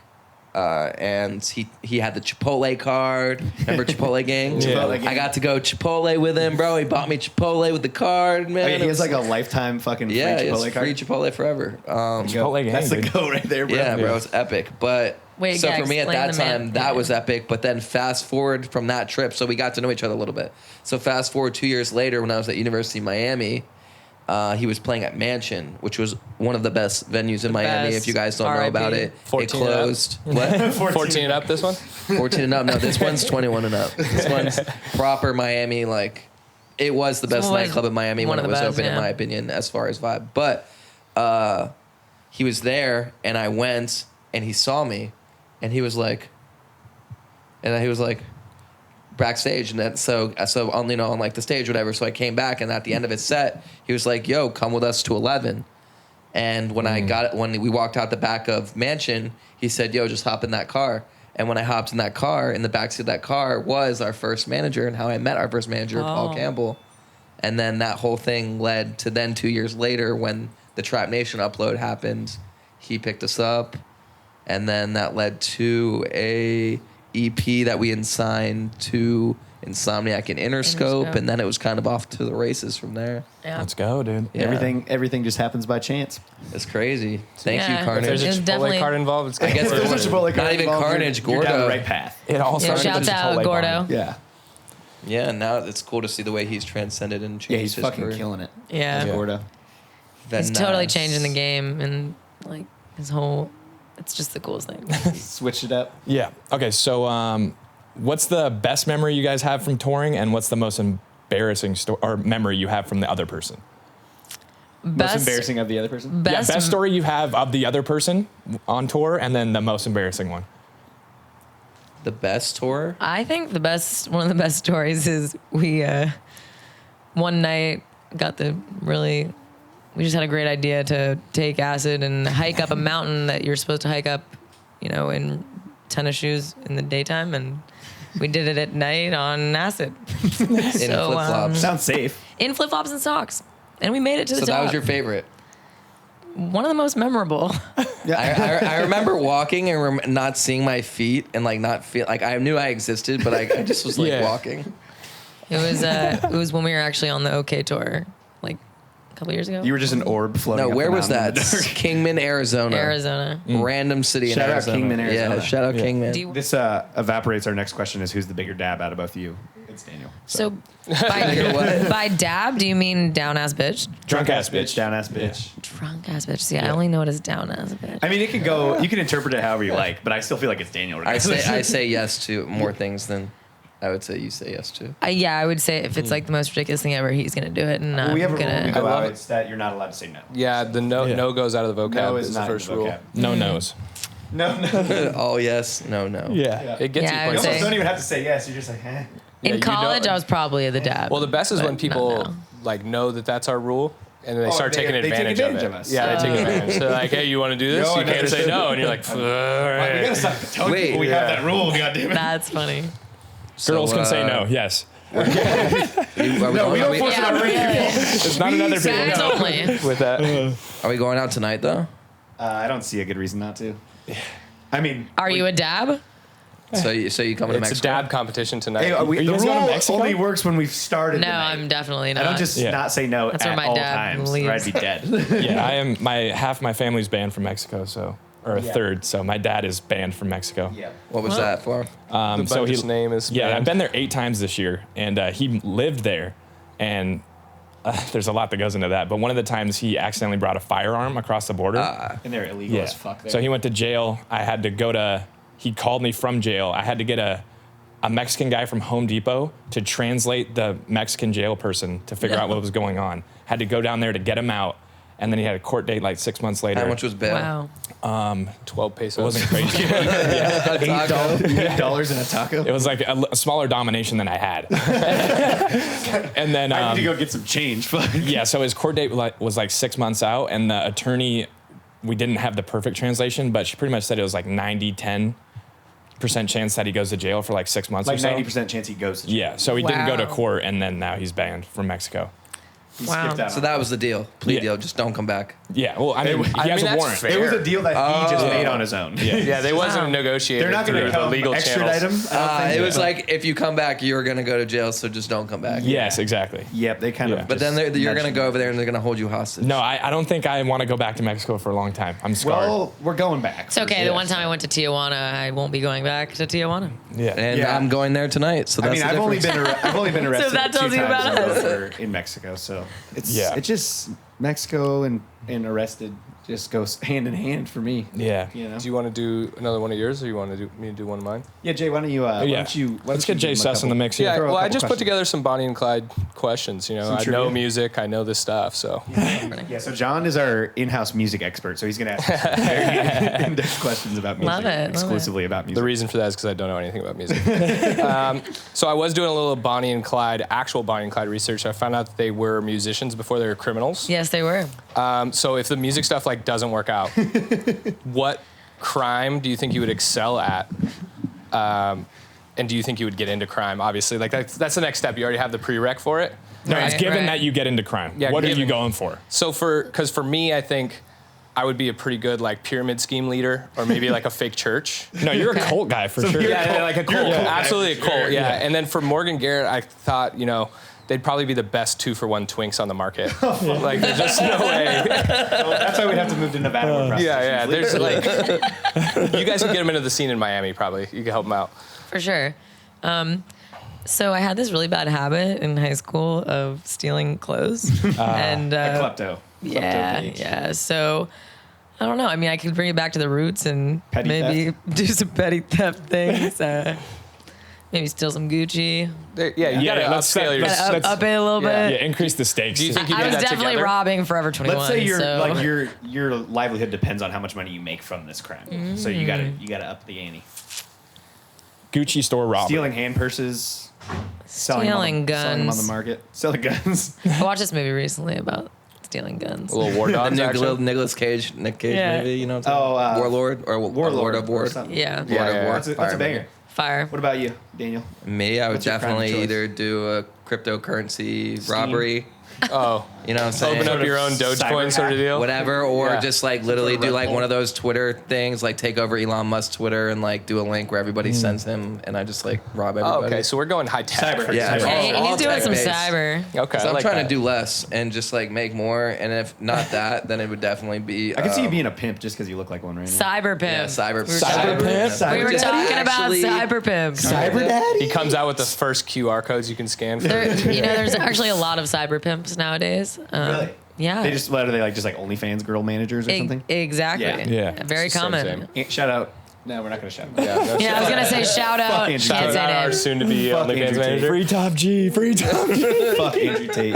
Speaker 3: And he had the Chipotle card. Remember Chipotle gang?
Speaker 2: Chipotle gang.
Speaker 3: I got to go Chipotle with him, bro. He bought me Chipotle with the card, man.
Speaker 2: Oh, yeah, he
Speaker 3: It
Speaker 2: has
Speaker 3: was-
Speaker 2: like a lifetime fucking free
Speaker 3: yeah,
Speaker 2: Chipotle
Speaker 3: it's
Speaker 2: card.
Speaker 3: free Chipotle forever.
Speaker 5: Chipotle gang,
Speaker 2: That's the
Speaker 5: dude.
Speaker 2: go right there, bro.
Speaker 3: Yeah, bro, it's epic. But
Speaker 1: Wait,
Speaker 3: so
Speaker 1: yeah,
Speaker 3: for me at
Speaker 1: explain
Speaker 3: that
Speaker 1: the
Speaker 3: time,
Speaker 1: man-
Speaker 3: that
Speaker 1: yeah.
Speaker 3: was epic. But then fast forward from that trip, so we got to know each other a little bit. So fast forward 2 years later, when I was at University of Miami, he was playing at Mansion, which was one of the best venues in Miami.
Speaker 1: best.
Speaker 3: If you guys don't know
Speaker 1: RIP.
Speaker 3: about it,
Speaker 4: 14
Speaker 3: it
Speaker 4: and up.
Speaker 3: closed. What?
Speaker 4: 14 and up, this one?
Speaker 3: 14 and up. No, this one's 21 and up. This one's proper Miami. Like, it was the best
Speaker 1: So it was
Speaker 3: nightclub in Miami
Speaker 1: one
Speaker 3: when
Speaker 1: of
Speaker 3: it
Speaker 1: the
Speaker 3: was
Speaker 1: best,
Speaker 3: open, in
Speaker 1: yeah.
Speaker 3: my opinion, as far as vibe. But he was there, and I went, and he saw me, and he was like, backstage, and then so on, you know, on like the stage, whatever. So I came back, and at the end of his set, he was like, "Yo, come with us to 11." And when when we walked out the back of Mansion, he said, "Yo, just hop in that car." And when I hopped in that car, in the backseat of that car was our first manager, and how I met our first manager, Paul
Speaker 1: Oh.
Speaker 3: Campbell. And then that whole thing led to then 2 years later when the Trap Nation upload happened, he picked us up, and then that led to a EP that we signed to Insomniac and Interscope,
Speaker 1: Interscope.
Speaker 3: and then it was kind of off to the races from there.
Speaker 1: Yeah.
Speaker 5: Let's go, dude.
Speaker 3: Yeah.
Speaker 2: Everything just happens by chance.
Speaker 3: It's crazy. Thank
Speaker 1: Yeah.
Speaker 3: you,
Speaker 1: If
Speaker 3: Carnage.
Speaker 4: There's a
Speaker 1: It was
Speaker 4: Chipotle
Speaker 1: definitely-
Speaker 4: card involved. It's
Speaker 3: I guess
Speaker 2: There's
Speaker 3: there's
Speaker 2: a Chipotle
Speaker 3: not
Speaker 2: card
Speaker 3: even
Speaker 2: involved,
Speaker 3: Carnage,
Speaker 2: you're down
Speaker 3: Gordo.
Speaker 2: the right path.
Speaker 5: It all
Speaker 1: Yeah,
Speaker 5: started
Speaker 1: shouts
Speaker 5: with the
Speaker 1: out
Speaker 5: Chipotle
Speaker 1: Gordo.
Speaker 5: bomb.
Speaker 2: Yeah.
Speaker 3: Yeah, now it's cool to see the way he's transcended and changed
Speaker 2: Yeah, he's
Speaker 3: his
Speaker 2: fucking
Speaker 3: career.
Speaker 2: killing it.
Speaker 1: Yeah.
Speaker 5: Yeah.
Speaker 2: Gordo.
Speaker 1: He's totally
Speaker 3: Nice.
Speaker 1: changing the game, and like his whole, it's just the coolest thing.
Speaker 2: Switched it up.
Speaker 5: Yeah. Okay. So, what's the best memory you guys have from touring, and what's the most embarrassing or memory you have from the other person?
Speaker 2: Most embarrassing of the other person?
Speaker 5: Best story you have of the other person on tour, and then the most embarrassing one.
Speaker 3: The best tour?
Speaker 1: I think one of the best stories is we one night we just had a great idea to take acid and hike up a mountain that you're supposed to hike up, you know, in tennis shoes in the daytime, and we did it at night on acid.
Speaker 3: In flip-flops.
Speaker 2: Sounds safe.
Speaker 1: In flip flops and socks, and we made it to the
Speaker 3: So
Speaker 1: top.
Speaker 3: that was your favorite.
Speaker 1: One of the most memorable.
Speaker 3: I remember walking and not seeing my feet and like not feel like I knew I existed, but I just was like
Speaker 5: Yeah.
Speaker 3: walking.
Speaker 1: It was when we were actually on the OK tour, like a couple years ago.
Speaker 2: You were just an orb floating.
Speaker 3: No,
Speaker 2: up
Speaker 3: where
Speaker 2: the
Speaker 3: was
Speaker 2: mountain
Speaker 3: that?
Speaker 2: in the dark.
Speaker 3: Kingman, Arizona.
Speaker 1: Arizona.
Speaker 3: Random city
Speaker 2: Shout
Speaker 3: in
Speaker 2: out
Speaker 3: Arizona.
Speaker 2: Kingman, Arizona.
Speaker 3: Yeah, shout out
Speaker 5: Yeah.
Speaker 3: Kingman.
Speaker 1: Do you-
Speaker 2: This evaporates our next question is who's the bigger dab out of both of you? It's Daniel.
Speaker 1: So by dab, do you mean down ass bitch?
Speaker 2: Drunk ass bitch, down ass bitch.
Speaker 1: Drunk ass bitch. See, I only know it as down ass bitch.
Speaker 2: I mean, it could go. You can interpret it however you like, but I still feel like it's Daniel.
Speaker 3: I
Speaker 2: regardless.
Speaker 3: say yes to more things than I would say you say yes to.
Speaker 1: I would say if it's like the most ridiculous thing ever, he's gonna do it, and I'm
Speaker 2: we have a rule we
Speaker 1: gonna.
Speaker 2: go
Speaker 4: love
Speaker 2: out.
Speaker 4: it.
Speaker 2: It's that you're not allowed to say no.
Speaker 4: Yeah, the no goes out of the vocab
Speaker 2: No
Speaker 4: is
Speaker 2: is
Speaker 4: the
Speaker 2: not in
Speaker 4: first
Speaker 2: the
Speaker 4: rule.
Speaker 2: vocab.
Speaker 5: No nose.
Speaker 2: No.
Speaker 3: All yes, no, no.
Speaker 5: Yeah.
Speaker 4: It gets
Speaker 1: Yeah, I
Speaker 4: you
Speaker 1: would
Speaker 2: You
Speaker 1: say-
Speaker 2: almost don't even have to say yes. You're just like, eh.
Speaker 4: Yeah,
Speaker 1: In
Speaker 4: you
Speaker 1: college,
Speaker 4: know-
Speaker 1: I was probably the dab.
Speaker 4: Well, the best is
Speaker 1: but
Speaker 4: when
Speaker 1: not
Speaker 4: people
Speaker 1: now.
Speaker 4: like know that that's our rule, and then they
Speaker 2: Oh,
Speaker 4: start
Speaker 2: they-
Speaker 4: taking
Speaker 2: they take
Speaker 4: advantage,
Speaker 2: advantage
Speaker 4: of
Speaker 2: of
Speaker 4: it.
Speaker 2: us.
Speaker 4: Yeah, they take advantage. So like, hey, you want to do this?
Speaker 2: Yo,
Speaker 4: You
Speaker 2: I
Speaker 4: can't say
Speaker 2: understood.
Speaker 4: no, and you're like, all
Speaker 2: We gotta
Speaker 4: right.
Speaker 2: stop telling
Speaker 3: Wait,
Speaker 2: people we have that rule. Goddamn it.
Speaker 1: That's funny.
Speaker 5: Girls
Speaker 3: So,
Speaker 5: can say no. Yes.
Speaker 3: Are we
Speaker 2: No, we
Speaker 3: going-
Speaker 2: don't force it
Speaker 1: Yeah,
Speaker 2: on
Speaker 1: really.
Speaker 5: It's not another
Speaker 1: Guys
Speaker 5: people.
Speaker 1: only.
Speaker 4: with that.
Speaker 3: Are we going out tonight though?
Speaker 2: I don't see a good reason not to. I mean,
Speaker 1: Are you a dab?
Speaker 3: So you coming to
Speaker 4: It's a
Speaker 3: Mexico?
Speaker 4: dab competition tonight.
Speaker 2: hey,
Speaker 5: Are
Speaker 2: the
Speaker 5: you guys going to
Speaker 2: rule
Speaker 5: Mexico?
Speaker 2: only works when we've started.
Speaker 1: No,
Speaker 2: the night.
Speaker 1: I'm definitely not.
Speaker 2: I don't just
Speaker 5: Yeah.
Speaker 2: not say no
Speaker 1: That's where
Speaker 2: at
Speaker 1: my
Speaker 2: all
Speaker 1: dad
Speaker 2: times, or I'd
Speaker 1: leaves.
Speaker 2: be dead.
Speaker 5: Yeah, I am. Half my family's banned from Mexico, so or a third. So my dad is banned from Mexico.
Speaker 3: What was that for?
Speaker 4: the
Speaker 5: So
Speaker 4: budget's name is
Speaker 5: Yeah,
Speaker 4: banned.
Speaker 5: I've been there 8 times this year, and he lived there, and there's a lot that goes into that. But one of the times he accidentally brought a firearm across the border.
Speaker 2: And they're illegal as fuck. There.
Speaker 5: So he went to jail. I had to go to. He called me from jail. I had to get a Mexican guy from Home Depot to translate the Mexican jail person to figure out what was going on. Had to go down there to get him out. And then he had a court date like 6 months later.
Speaker 3: How much was bail?
Speaker 1: Wow.
Speaker 4: 12 pesos.
Speaker 5: It wasn't crazy.
Speaker 2: $8 in a taco.
Speaker 5: It was like a smaller domination than I had. And then
Speaker 2: I need to go get some change.
Speaker 5: yeah, so his court date was like 6 months out, and the attorney, we didn't have the perfect translation, but she pretty much said it was like 90-10% chance that he goes to jail for like 6 months
Speaker 2: Like
Speaker 5: or so.
Speaker 2: 90% chance he goes to jail.
Speaker 5: Yeah, so he didn't go to
Speaker 1: Wow.
Speaker 5: court, and then now he's banned from Mexico.
Speaker 2: He
Speaker 1: Wow.
Speaker 2: skipped out
Speaker 3: So
Speaker 2: on
Speaker 3: that was the deal. Plea
Speaker 5: Yeah.
Speaker 3: deal. Just don't come back.
Speaker 5: Yeah, well, I mean, he
Speaker 4: I
Speaker 5: has
Speaker 4: mean,
Speaker 5: a
Speaker 4: that's
Speaker 5: warrant.
Speaker 4: fair.
Speaker 2: It was a deal that he just made on his own.
Speaker 4: Yeah, they wasn't
Speaker 1: Wow.
Speaker 4: negotiated
Speaker 2: They're not going
Speaker 4: through
Speaker 2: to
Speaker 4: the
Speaker 2: come
Speaker 4: legal
Speaker 2: extradite
Speaker 4: channels.
Speaker 2: him. I don't think.
Speaker 3: It was like, if you come back, you're going to go to jail, so just don't come back.
Speaker 5: Yes, exactly.
Speaker 2: Yep, they kind
Speaker 5: Yeah.
Speaker 2: of.
Speaker 3: But then you're going to go over there and they're going to hold you hostage.
Speaker 5: No, I don't think I want to go back to Mexico for a long time. I'm scarred.
Speaker 2: Well, we're going back.
Speaker 1: It's okay. The one time I went to Tijuana, I won't be going back to Tijuana.
Speaker 5: yeah.
Speaker 3: And
Speaker 2: Yeah.
Speaker 3: I'm going there tonight, so
Speaker 2: I
Speaker 3: that's
Speaker 2: mean,
Speaker 3: the
Speaker 2: I've only
Speaker 3: difference.
Speaker 2: been arrested
Speaker 1: that tells
Speaker 2: 2
Speaker 1: you
Speaker 2: times
Speaker 1: about us.
Speaker 2: over in Mexico, so it's
Speaker 5: Yeah.
Speaker 2: it's just Mexico and arrested just goes hand in hand for me.
Speaker 5: Yeah.
Speaker 2: You know.
Speaker 4: Do you want to do another one of yours, or you want to do me to do one of mine?
Speaker 2: Yeah, Jay, why don't you? Why
Speaker 5: Yeah.
Speaker 2: don't you? Why
Speaker 5: Let's
Speaker 2: don't
Speaker 5: get
Speaker 2: you
Speaker 5: Jay
Speaker 2: give him a
Speaker 5: Suss in the
Speaker 2: couple-
Speaker 5: mix here.
Speaker 4: Yeah,
Speaker 2: throw a
Speaker 4: well, I
Speaker 2: couple
Speaker 4: just put
Speaker 2: questions.
Speaker 4: together some Bonnie and Clyde questions. You know,
Speaker 2: Some
Speaker 4: I
Speaker 2: trivia.
Speaker 4: know music, I know this stuff, so.
Speaker 2: Yeah, so John is our in-house music expert, so he's gonna ask us very in-depth questions about music,
Speaker 1: Love it, love
Speaker 2: exclusively about music.
Speaker 4: The reason for that is because I don't know anything about music. So I was doing a little Bonnie and Clyde, actual Bonnie and Clyde research. I found out that they were musicians before they were criminals.
Speaker 1: Yes, they were.
Speaker 4: So if the music stuff like doesn't work out, what crime do you think you would excel at? And do you think you would get into crime? Obviously, like that's the next step. You already have the prereq for it.
Speaker 5: No, it's
Speaker 1: Right,
Speaker 5: given
Speaker 1: right.
Speaker 5: that you get into crime.
Speaker 4: Yeah,
Speaker 5: what are you
Speaker 4: given.
Speaker 5: going for?
Speaker 4: So because for me, I think I would be a pretty good like pyramid scheme leader, or maybe like a fake church.
Speaker 5: No, you're
Speaker 1: Okay.
Speaker 5: a cult guy for sure.
Speaker 4: Yeah, like a cult.
Speaker 5: You're a cult guy
Speaker 4: Absolutely a
Speaker 5: for
Speaker 4: cult.
Speaker 5: sure.
Speaker 4: Yeah.
Speaker 5: Yeah.
Speaker 4: And then for Morgan Garrett, I thought, they'd probably be the best 2-for-1 twinks on the market. Like, there's just no way.
Speaker 2: That's why we'd have to move to Nevada. where
Speaker 4: Yeah.
Speaker 2: prostitution's
Speaker 4: There's
Speaker 2: legal.
Speaker 4: like, you guys could get him into the scene in Miami, probably. You could help him out.
Speaker 1: For sure. So I had this really bad habit in high school of stealing clothes. And
Speaker 2: A klepto.
Speaker 1: yeah,
Speaker 2: Paige.
Speaker 1: yeah. So I don't know. I mean, I could bring it back to the roots and
Speaker 2: Petty
Speaker 1: maybe do some petty theft things. Maybe steal some Gucci.
Speaker 4: You
Speaker 5: Yeah,
Speaker 4: gotta
Speaker 5: let's-
Speaker 4: upscale your.
Speaker 5: let's-
Speaker 1: Gotta up it a little
Speaker 4: Yeah.
Speaker 1: bit.
Speaker 5: Yeah, increase the stakes.
Speaker 4: Do you think you
Speaker 1: I
Speaker 4: did
Speaker 1: was
Speaker 4: that
Speaker 1: definitely
Speaker 4: together?
Speaker 1: robbing Forever 21.
Speaker 2: Let's say
Speaker 1: so.
Speaker 2: your livelihood depends on how much money you make from this crime. So you gotta up the ante.
Speaker 5: Gucci store robbery.
Speaker 2: Stealing hand purses, selling them
Speaker 1: Stealing
Speaker 2: on
Speaker 1: guns.
Speaker 2: the market, selling guns.
Speaker 1: I watched this movie recently about stealing guns.
Speaker 4: A little war
Speaker 3: The
Speaker 4: dogs
Speaker 3: new
Speaker 4: action.
Speaker 3: Nick Cage
Speaker 1: Yeah.
Speaker 3: movie, you know what I'm talking
Speaker 2: Oh,
Speaker 3: about? Warlord or Lord of War.
Speaker 2: or something.
Speaker 1: Yeah.
Speaker 3: Lord of War.
Speaker 2: That's a
Speaker 3: Fire
Speaker 2: banger.
Speaker 3: movie.
Speaker 1: Fire.
Speaker 2: What about you, Daniel?
Speaker 3: Me, I would
Speaker 2: What's your crime
Speaker 3: definitely
Speaker 2: choice?
Speaker 3: either do a cryptocurrency robbery.
Speaker 4: Oh,
Speaker 3: You know what I'm saying?
Speaker 4: open up your own
Speaker 2: cyber
Speaker 4: Dogecoin sort of
Speaker 2: hack.
Speaker 4: deal.
Speaker 3: Whatever, or
Speaker 4: Yeah.
Speaker 3: just like literally
Speaker 2: Sort of
Speaker 3: do
Speaker 2: Red
Speaker 3: like
Speaker 2: Bull.
Speaker 3: one of those Twitter things, like take over Elon Musk's Twitter and like do a link where everybody sends him, and I just like rob
Speaker 4: Oh,
Speaker 3: everybody.
Speaker 4: okay, so we're going high tech.
Speaker 2: Cyber.
Speaker 3: Yeah,
Speaker 2: Cyber.
Speaker 1: Yeah,
Speaker 3: all
Speaker 1: he's doing some
Speaker 3: tech-based.
Speaker 1: cyber.
Speaker 4: Okay,
Speaker 3: So
Speaker 4: I
Speaker 3: I'm
Speaker 4: like
Speaker 3: trying
Speaker 4: that.
Speaker 3: to do less and just like make more, and if not that, then it would definitely be.
Speaker 2: I can see you being a pimp just because you look like one right now.
Speaker 1: Cyber pimp.
Speaker 3: yeah, cyber
Speaker 1: We were
Speaker 5: Cyber
Speaker 1: talking-
Speaker 5: pimp?
Speaker 2: Cyber
Speaker 1: We were
Speaker 2: daddy?
Speaker 1: talking about
Speaker 3: Actually-
Speaker 1: cyber pimps.
Speaker 2: Cyber daddy.
Speaker 4: He comes out with the first QR codes you can scan. For
Speaker 1: There's actually a lot of cyber pimps nowadays.
Speaker 2: Really?
Speaker 1: Yeah.
Speaker 2: They just what are they like? Just like OnlyFans girl managers or something?
Speaker 1: Exactly.
Speaker 2: Yeah.
Speaker 5: Yeah.
Speaker 1: Very
Speaker 4: Same,
Speaker 1: common.
Speaker 4: same.
Speaker 2: Shout out. No, we're not gonna shout out.
Speaker 4: Yeah, no
Speaker 1: Yeah, I was gonna say shout out.
Speaker 2: Andrew
Speaker 1: Can't
Speaker 2: Tate.
Speaker 1: say
Speaker 4: Our
Speaker 1: names.
Speaker 4: soon-to-be
Speaker 2: Fuck
Speaker 4: OnlyFans
Speaker 2: Andrew Tate.
Speaker 4: manager.
Speaker 5: Free Top G, free Top G.
Speaker 2: Fuck Andrew Tate.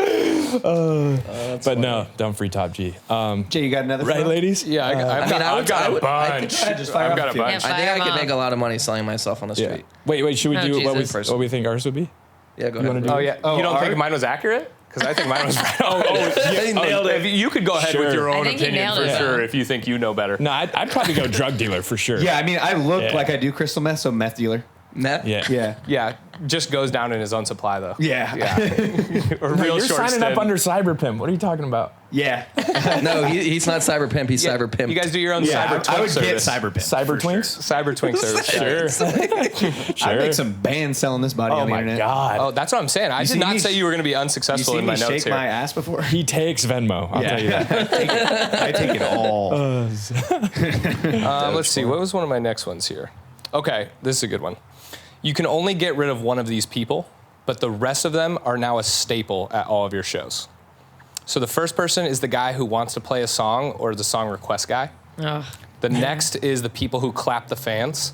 Speaker 5: But no, don't free Top G.
Speaker 2: Jay, you got another?
Speaker 5: Right,
Speaker 2: thought?
Speaker 5: ladies?
Speaker 4: Yeah, I've
Speaker 3: I
Speaker 4: got a
Speaker 3: would- I
Speaker 4: bunch.
Speaker 3: think-
Speaker 2: just fire
Speaker 4: I've
Speaker 2: off
Speaker 4: got
Speaker 2: a
Speaker 4: a
Speaker 2: few.
Speaker 4: bunch.
Speaker 1: Yeah,
Speaker 3: I think
Speaker 1: fire
Speaker 3: I
Speaker 1: 'em
Speaker 3: could
Speaker 1: up.
Speaker 3: make a lot of money selling myself on the
Speaker 5: Yeah.
Speaker 3: street.
Speaker 5: Wait, should we
Speaker 1: Oh,
Speaker 5: do
Speaker 1: Jesus.
Speaker 5: what we think ours would be?
Speaker 3: Yeah, go
Speaker 5: You wanna
Speaker 3: ahead.
Speaker 5: do
Speaker 4: Oh yeah,
Speaker 2: Oh,
Speaker 4: you don't
Speaker 2: art?
Speaker 4: think mine was accurate? Because I think mine was right. Oh, if you could go ahead
Speaker 5: Sure.
Speaker 4: with your
Speaker 1: I
Speaker 4: own
Speaker 1: think he
Speaker 4: opinion
Speaker 1: nailed
Speaker 4: for
Speaker 1: it,
Speaker 4: sure
Speaker 1: though.
Speaker 4: if you think you know better.
Speaker 5: No, I'd probably go drug dealer for sure.
Speaker 2: Yeah, I mean, I look
Speaker 5: Yeah.
Speaker 2: like I do crystal meth, so meth dealer.
Speaker 3: Meth?
Speaker 5: Yeah.
Speaker 2: Yeah.
Speaker 4: Yeah, just goes down in his own supply though.
Speaker 2: Yeah.
Speaker 4: Yeah, a
Speaker 5: No,
Speaker 4: real
Speaker 5: you're
Speaker 4: short
Speaker 5: signing
Speaker 4: stint.
Speaker 5: up under Cyber Pimp. What are you talking about?
Speaker 2: Yeah.
Speaker 3: No, he's not cyber pimp. He's cyber pimp.
Speaker 4: You guys do your own
Speaker 2: Yeah.
Speaker 4: cyber
Speaker 2: I
Speaker 4: twink
Speaker 2: would get
Speaker 4: service.
Speaker 2: cyber pimp.
Speaker 5: Cyber
Speaker 2: for sure.
Speaker 5: Twinks?
Speaker 4: Cyber twink service.
Speaker 5: Sure. Sure.
Speaker 2: I'd make some bands selling this body
Speaker 5: Oh
Speaker 2: on the
Speaker 5: my
Speaker 2: internet.
Speaker 5: God.
Speaker 4: Oh, that's what I'm saying. I
Speaker 2: You
Speaker 4: did
Speaker 2: see
Speaker 4: not
Speaker 2: me
Speaker 4: say
Speaker 2: sh-
Speaker 4: you were going to be
Speaker 2: You
Speaker 4: unsuccessful
Speaker 2: see
Speaker 4: in
Speaker 2: me
Speaker 4: my notes
Speaker 2: shake
Speaker 4: here.
Speaker 2: my ass before?
Speaker 5: He takes Venmo. I'll tell you that.
Speaker 2: I take it all.
Speaker 4: Let's see. What was one of my next ones here? Okay, this is a good one. You can only get rid of one of these people, but the rest of them are now a staple at all of your shows. So the first person is the guy who wants to play a song or the song request guy.
Speaker 1: Ugh.
Speaker 4: The next is the people who clap the fans.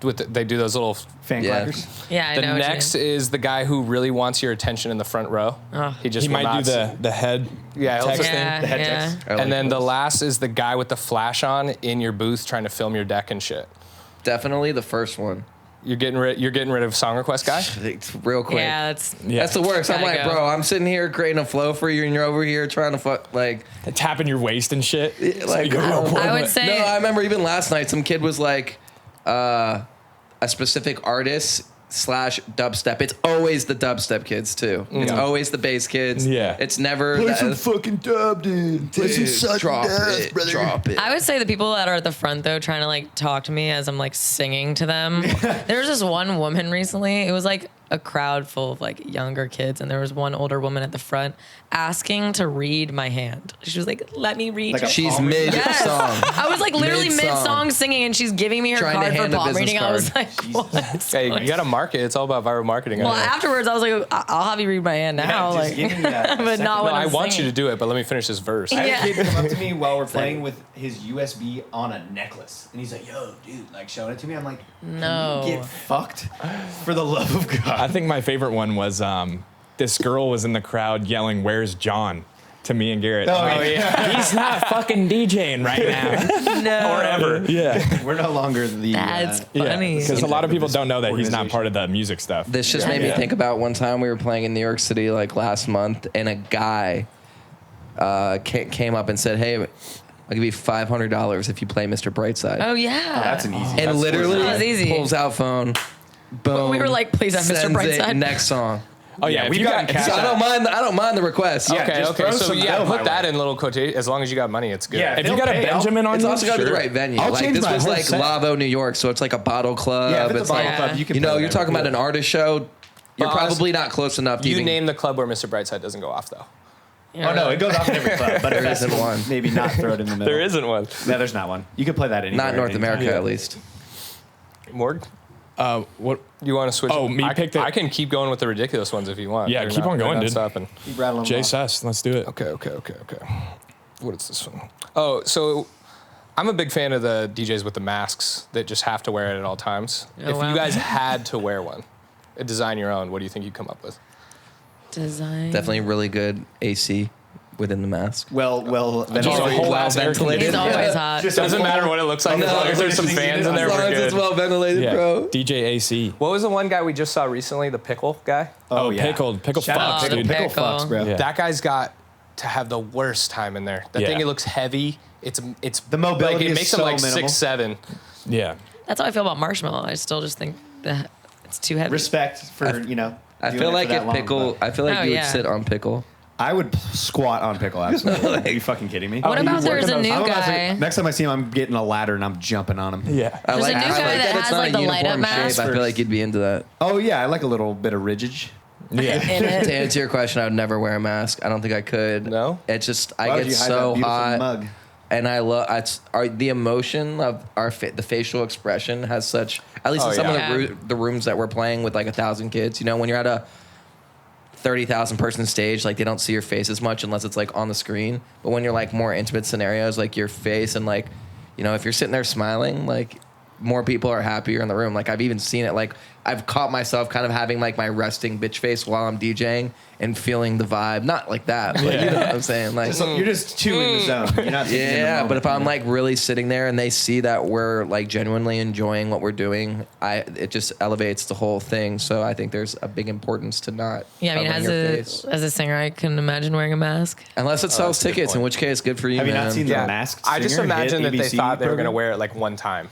Speaker 4: They do those little
Speaker 2: Fan
Speaker 3: Yeah.
Speaker 2: clackers.
Speaker 1: Yeah, I
Speaker 4: The
Speaker 1: know. what you
Speaker 4: next
Speaker 1: mean.
Speaker 4: is the guy who really wants your attention in the front row.
Speaker 1: Oh.
Speaker 4: He just
Speaker 5: He
Speaker 4: will
Speaker 5: might do
Speaker 4: not
Speaker 5: the head
Speaker 4: Yeah, he'll
Speaker 5: text
Speaker 4: just-
Speaker 5: thing.
Speaker 1: Yeah,
Speaker 2: The head
Speaker 1: yeah.
Speaker 2: text.
Speaker 3: I like
Speaker 4: And then the
Speaker 3: those.
Speaker 4: last is the guy with the flash on in your booth trying to film your deck and shit.
Speaker 3: Definitely the first one.
Speaker 4: You're getting rid of song request guy.
Speaker 3: It's real quick.
Speaker 1: Yeah, that's
Speaker 3: That's the worst. I'm
Speaker 1: Gotta
Speaker 3: like,
Speaker 1: go.
Speaker 3: bro, I'm sitting here creating a flow for you, and you're over here trying to fuck, like,
Speaker 5: tapping your waist and shit.
Speaker 3: like.
Speaker 1: I would say.
Speaker 3: No, I remember even last night, some kid was like, a specific artist / dubstep. It's always the dubstep kids too. It's always the bass kids.
Speaker 5: Yeah.
Speaker 3: It's never.
Speaker 2: fucking dub, dude.
Speaker 3: Drop it, drop it.
Speaker 1: I would say the people that are at the front though, trying to like talk to me as I'm like singing to them. There was this one woman recently. It was like a crowd full of like younger kids, and there was one older woman at the front asking to read my hand. She was like, "Let me read."
Speaker 2: Like
Speaker 1: your
Speaker 2: a
Speaker 3: She's
Speaker 2: palm reading?
Speaker 3: mid
Speaker 1: Yes.
Speaker 3: song.
Speaker 1: I was like literally
Speaker 3: Mid-song.
Speaker 1: mid-song singing, and she's giving me her
Speaker 3: Trying to
Speaker 1: card for
Speaker 3: hand a
Speaker 1: palm
Speaker 3: business
Speaker 1: reading. I was
Speaker 3: card.
Speaker 1: like, what?
Speaker 4: Hey, you got to market. It's all about viral marketing.
Speaker 1: Well,
Speaker 4: I know.
Speaker 1: afterwards, I was like, I'll have you read my hand now,
Speaker 2: just
Speaker 1: like,
Speaker 2: give me that
Speaker 1: but
Speaker 2: second.
Speaker 1: not
Speaker 4: No,
Speaker 1: when
Speaker 4: I
Speaker 1: I'm
Speaker 4: want you
Speaker 1: singing.
Speaker 4: to do it, but let me finish this verse.
Speaker 2: I
Speaker 1: Yeah.
Speaker 2: had a kid come up to me while we're playing with his USB on a necklace, and he's like, "Yo, dude," like showing it to me. I'm like,
Speaker 1: No.
Speaker 2: "Can you get fucked for the love of God."
Speaker 5: I think my favorite one was this girl was in the crowd yelling, "Where's John?" to me and Garrett.
Speaker 2: Oh, yeah.
Speaker 5: He's not fucking DJing right now.
Speaker 1: No.
Speaker 5: or ever. Yeah.
Speaker 2: We're no longer the.
Speaker 1: That's
Speaker 5: Yeah.
Speaker 1: funny.
Speaker 5: Because a lot of people don't know that he's not
Speaker 2: organization.
Speaker 5: part of the music stuff.
Speaker 3: This just made me think about one time we were playing in New York City like last month, and a guy came up and said, "Hey, I'll give you $500 if you play Mr. Brightside."
Speaker 1: Oh yeah.
Speaker 2: That's an easy.
Speaker 3: and
Speaker 2: that's
Speaker 3: literally
Speaker 1: That was easy.
Speaker 3: pulls out phone. Boom.
Speaker 1: We were like, please have Mr.
Speaker 3: sends it,
Speaker 1: Brightside.
Speaker 3: next song.
Speaker 5: Oh yeah, if
Speaker 2: we've
Speaker 5: you
Speaker 2: gotten
Speaker 5: got
Speaker 2: cash
Speaker 3: So
Speaker 2: out.
Speaker 3: I don't mind the request.
Speaker 2: Yeah,
Speaker 4: Okay,
Speaker 2: just
Speaker 4: okay.
Speaker 2: throw
Speaker 4: So
Speaker 2: some
Speaker 4: yeah,
Speaker 2: dough my
Speaker 4: put that
Speaker 2: way.
Speaker 4: in little quotation. As long as you got money, it's good.
Speaker 2: Yeah,
Speaker 5: if you got a
Speaker 2: Hey,
Speaker 5: Benjamin on
Speaker 3: It's
Speaker 5: you,
Speaker 3: also got to be the
Speaker 5: sure.
Speaker 3: right venue.
Speaker 2: I'll
Speaker 3: Like
Speaker 2: change
Speaker 3: this
Speaker 2: my
Speaker 3: was
Speaker 2: whole
Speaker 3: like
Speaker 2: set.
Speaker 3: Lavo, New York, so it's like a bottle club.
Speaker 2: Yeah, if it's a bottle
Speaker 1: like-
Speaker 2: club, you can.
Speaker 3: you know,
Speaker 2: play
Speaker 3: you're
Speaker 2: that.
Speaker 3: talking about an artist show. You're
Speaker 4: Boss,
Speaker 3: probably not close enough to
Speaker 4: You
Speaker 3: even
Speaker 4: name the club where Mr. Brightside doesn't go off, though.
Speaker 2: Oh no, it goes off in every club, but
Speaker 3: There
Speaker 2: a
Speaker 3: isn't
Speaker 2: festival,
Speaker 3: one.
Speaker 2: maybe not throw it in the middle.
Speaker 4: There isn't one.
Speaker 2: No, there's not one. You could play that anywhere.
Speaker 3: not in North
Speaker 2: anytime.
Speaker 3: America at least.
Speaker 4: Morg,
Speaker 5: What?
Speaker 4: you want to switch?
Speaker 5: Oh, me
Speaker 4: I,
Speaker 5: pick the-
Speaker 4: I can keep going with the ridiculous ones if you want.
Speaker 5: Yeah,
Speaker 4: They're
Speaker 5: keep on
Speaker 4: they're
Speaker 5: going,
Speaker 4: not
Speaker 5: dude.
Speaker 4: Stopping.
Speaker 2: Keep rattling them
Speaker 5: Jay
Speaker 2: off.
Speaker 5: Suss, let's do it.
Speaker 4: Okay. What is this one? Oh, so I'm a big fan of the DJs with the masks that just have to wear it at all times.
Speaker 1: Oh,
Speaker 4: If
Speaker 1: wow.
Speaker 4: you guys had to wear one, design your own, what do you think you'd come up with?
Speaker 1: Design.
Speaker 3: Definitely really good AC within the mask.
Speaker 2: Well, then
Speaker 5: Just
Speaker 2: also
Speaker 5: a whole
Speaker 3: well
Speaker 5: ass air
Speaker 3: ventilated.
Speaker 1: He's
Speaker 5: conditioner.
Speaker 1: always hot.
Speaker 2: Just a
Speaker 4: Doesn't
Speaker 2: full-
Speaker 4: matter what it looks like, as long as there's some fans in there,
Speaker 3: As long
Speaker 4: we're
Speaker 3: as it's
Speaker 4: good.
Speaker 3: well ventilated,
Speaker 5: Yeah.
Speaker 3: bro.
Speaker 5: DJ AC.
Speaker 4: What was the one guy we just saw recently, the pickle guy?
Speaker 2: Oh, yeah.
Speaker 5: Pickled
Speaker 2: Shout out
Speaker 5: Fox,
Speaker 1: to
Speaker 5: dude.
Speaker 2: Pickle
Speaker 1: Pickle.
Speaker 2: Fox, bro.
Speaker 5: Yeah.
Speaker 4: That guy's got to have the worst time in there. That
Speaker 5: Yeah.
Speaker 4: thing, it looks heavy. It's
Speaker 2: The mobility
Speaker 4: like, it
Speaker 2: is
Speaker 4: makes
Speaker 2: so
Speaker 4: him like
Speaker 2: minimal.
Speaker 4: 6'7".
Speaker 5: Yeah.
Speaker 1: That's how I feel about Marshmallow. I still just think that it's too heavy.
Speaker 2: Respect for
Speaker 3: I
Speaker 2: doing
Speaker 3: feel
Speaker 2: it
Speaker 3: like
Speaker 2: for that
Speaker 3: if
Speaker 2: long,
Speaker 3: Pickle,
Speaker 2: but
Speaker 3: I feel like
Speaker 1: Oh,
Speaker 3: you
Speaker 1: yeah.
Speaker 3: would sit on Pickle.
Speaker 2: I would squat on Pickle. Absolutely. Are you fucking kidding me?
Speaker 1: What
Speaker 5: you
Speaker 1: about there's
Speaker 5: working
Speaker 1: a
Speaker 5: those-
Speaker 1: new
Speaker 2: I'm about to-
Speaker 1: guy?
Speaker 2: next time I see him, I'm getting a ladder and I'm jumping on him.
Speaker 5: Yeah.
Speaker 3: I
Speaker 1: There's a new guy that
Speaker 3: it's
Speaker 1: has,
Speaker 3: not
Speaker 1: like,
Speaker 3: a
Speaker 1: the light up
Speaker 3: uniform
Speaker 1: mask.
Speaker 3: shape. I feel like you'd be into that.
Speaker 2: Oh yeah, I like a little bit of ridgage.
Speaker 5: Yeah.
Speaker 1: In it.
Speaker 3: To answer your question, I would never wear a mask. I don't think I could.
Speaker 4: No?
Speaker 3: It's just
Speaker 2: Why
Speaker 3: I
Speaker 2: would
Speaker 3: get
Speaker 2: you hide
Speaker 3: so
Speaker 2: that beautiful
Speaker 3: hot,
Speaker 2: mug?
Speaker 3: and I love the emotion of the facial expression has such. At least
Speaker 4: Oh,
Speaker 3: in some
Speaker 1: yeah.
Speaker 3: of the rooms that we're playing with like 1,000 kids. You know, when you're at a 30,000 person stage, like they don't see your face as much unless it's like on the screen. But when you're like more intimate scenarios, like your face and like, you know, if you're sitting there smiling, like more people are happier in the room. Like I've even seen it. Like I've caught myself kind of having like my resting bitch face while I'm DJing and feeling the vibe. Not like that, but you know what I'm saying? Like,
Speaker 2: You're just too in the zone. You're not thinking in the
Speaker 3: yeah,
Speaker 2: moment.
Speaker 3: but if I'm like really sitting there and they see that we're like genuinely enjoying what we're doing, it just elevates the whole thing. So I think there's a big importance to not
Speaker 1: Yeah, I mean,
Speaker 3: covering your face.
Speaker 1: as a singer, I can imagine wearing a mask.
Speaker 3: Unless it sells
Speaker 4: that's a good
Speaker 3: tickets, in
Speaker 4: point.
Speaker 3: which case, good for you,
Speaker 2: Have you
Speaker 3: man.
Speaker 2: not seen the Masked
Speaker 4: I just
Speaker 2: Singer
Speaker 4: imagine
Speaker 2: hit
Speaker 4: that they
Speaker 2: ABC
Speaker 4: thought they were going to
Speaker 2: program?
Speaker 4: wear it like one time.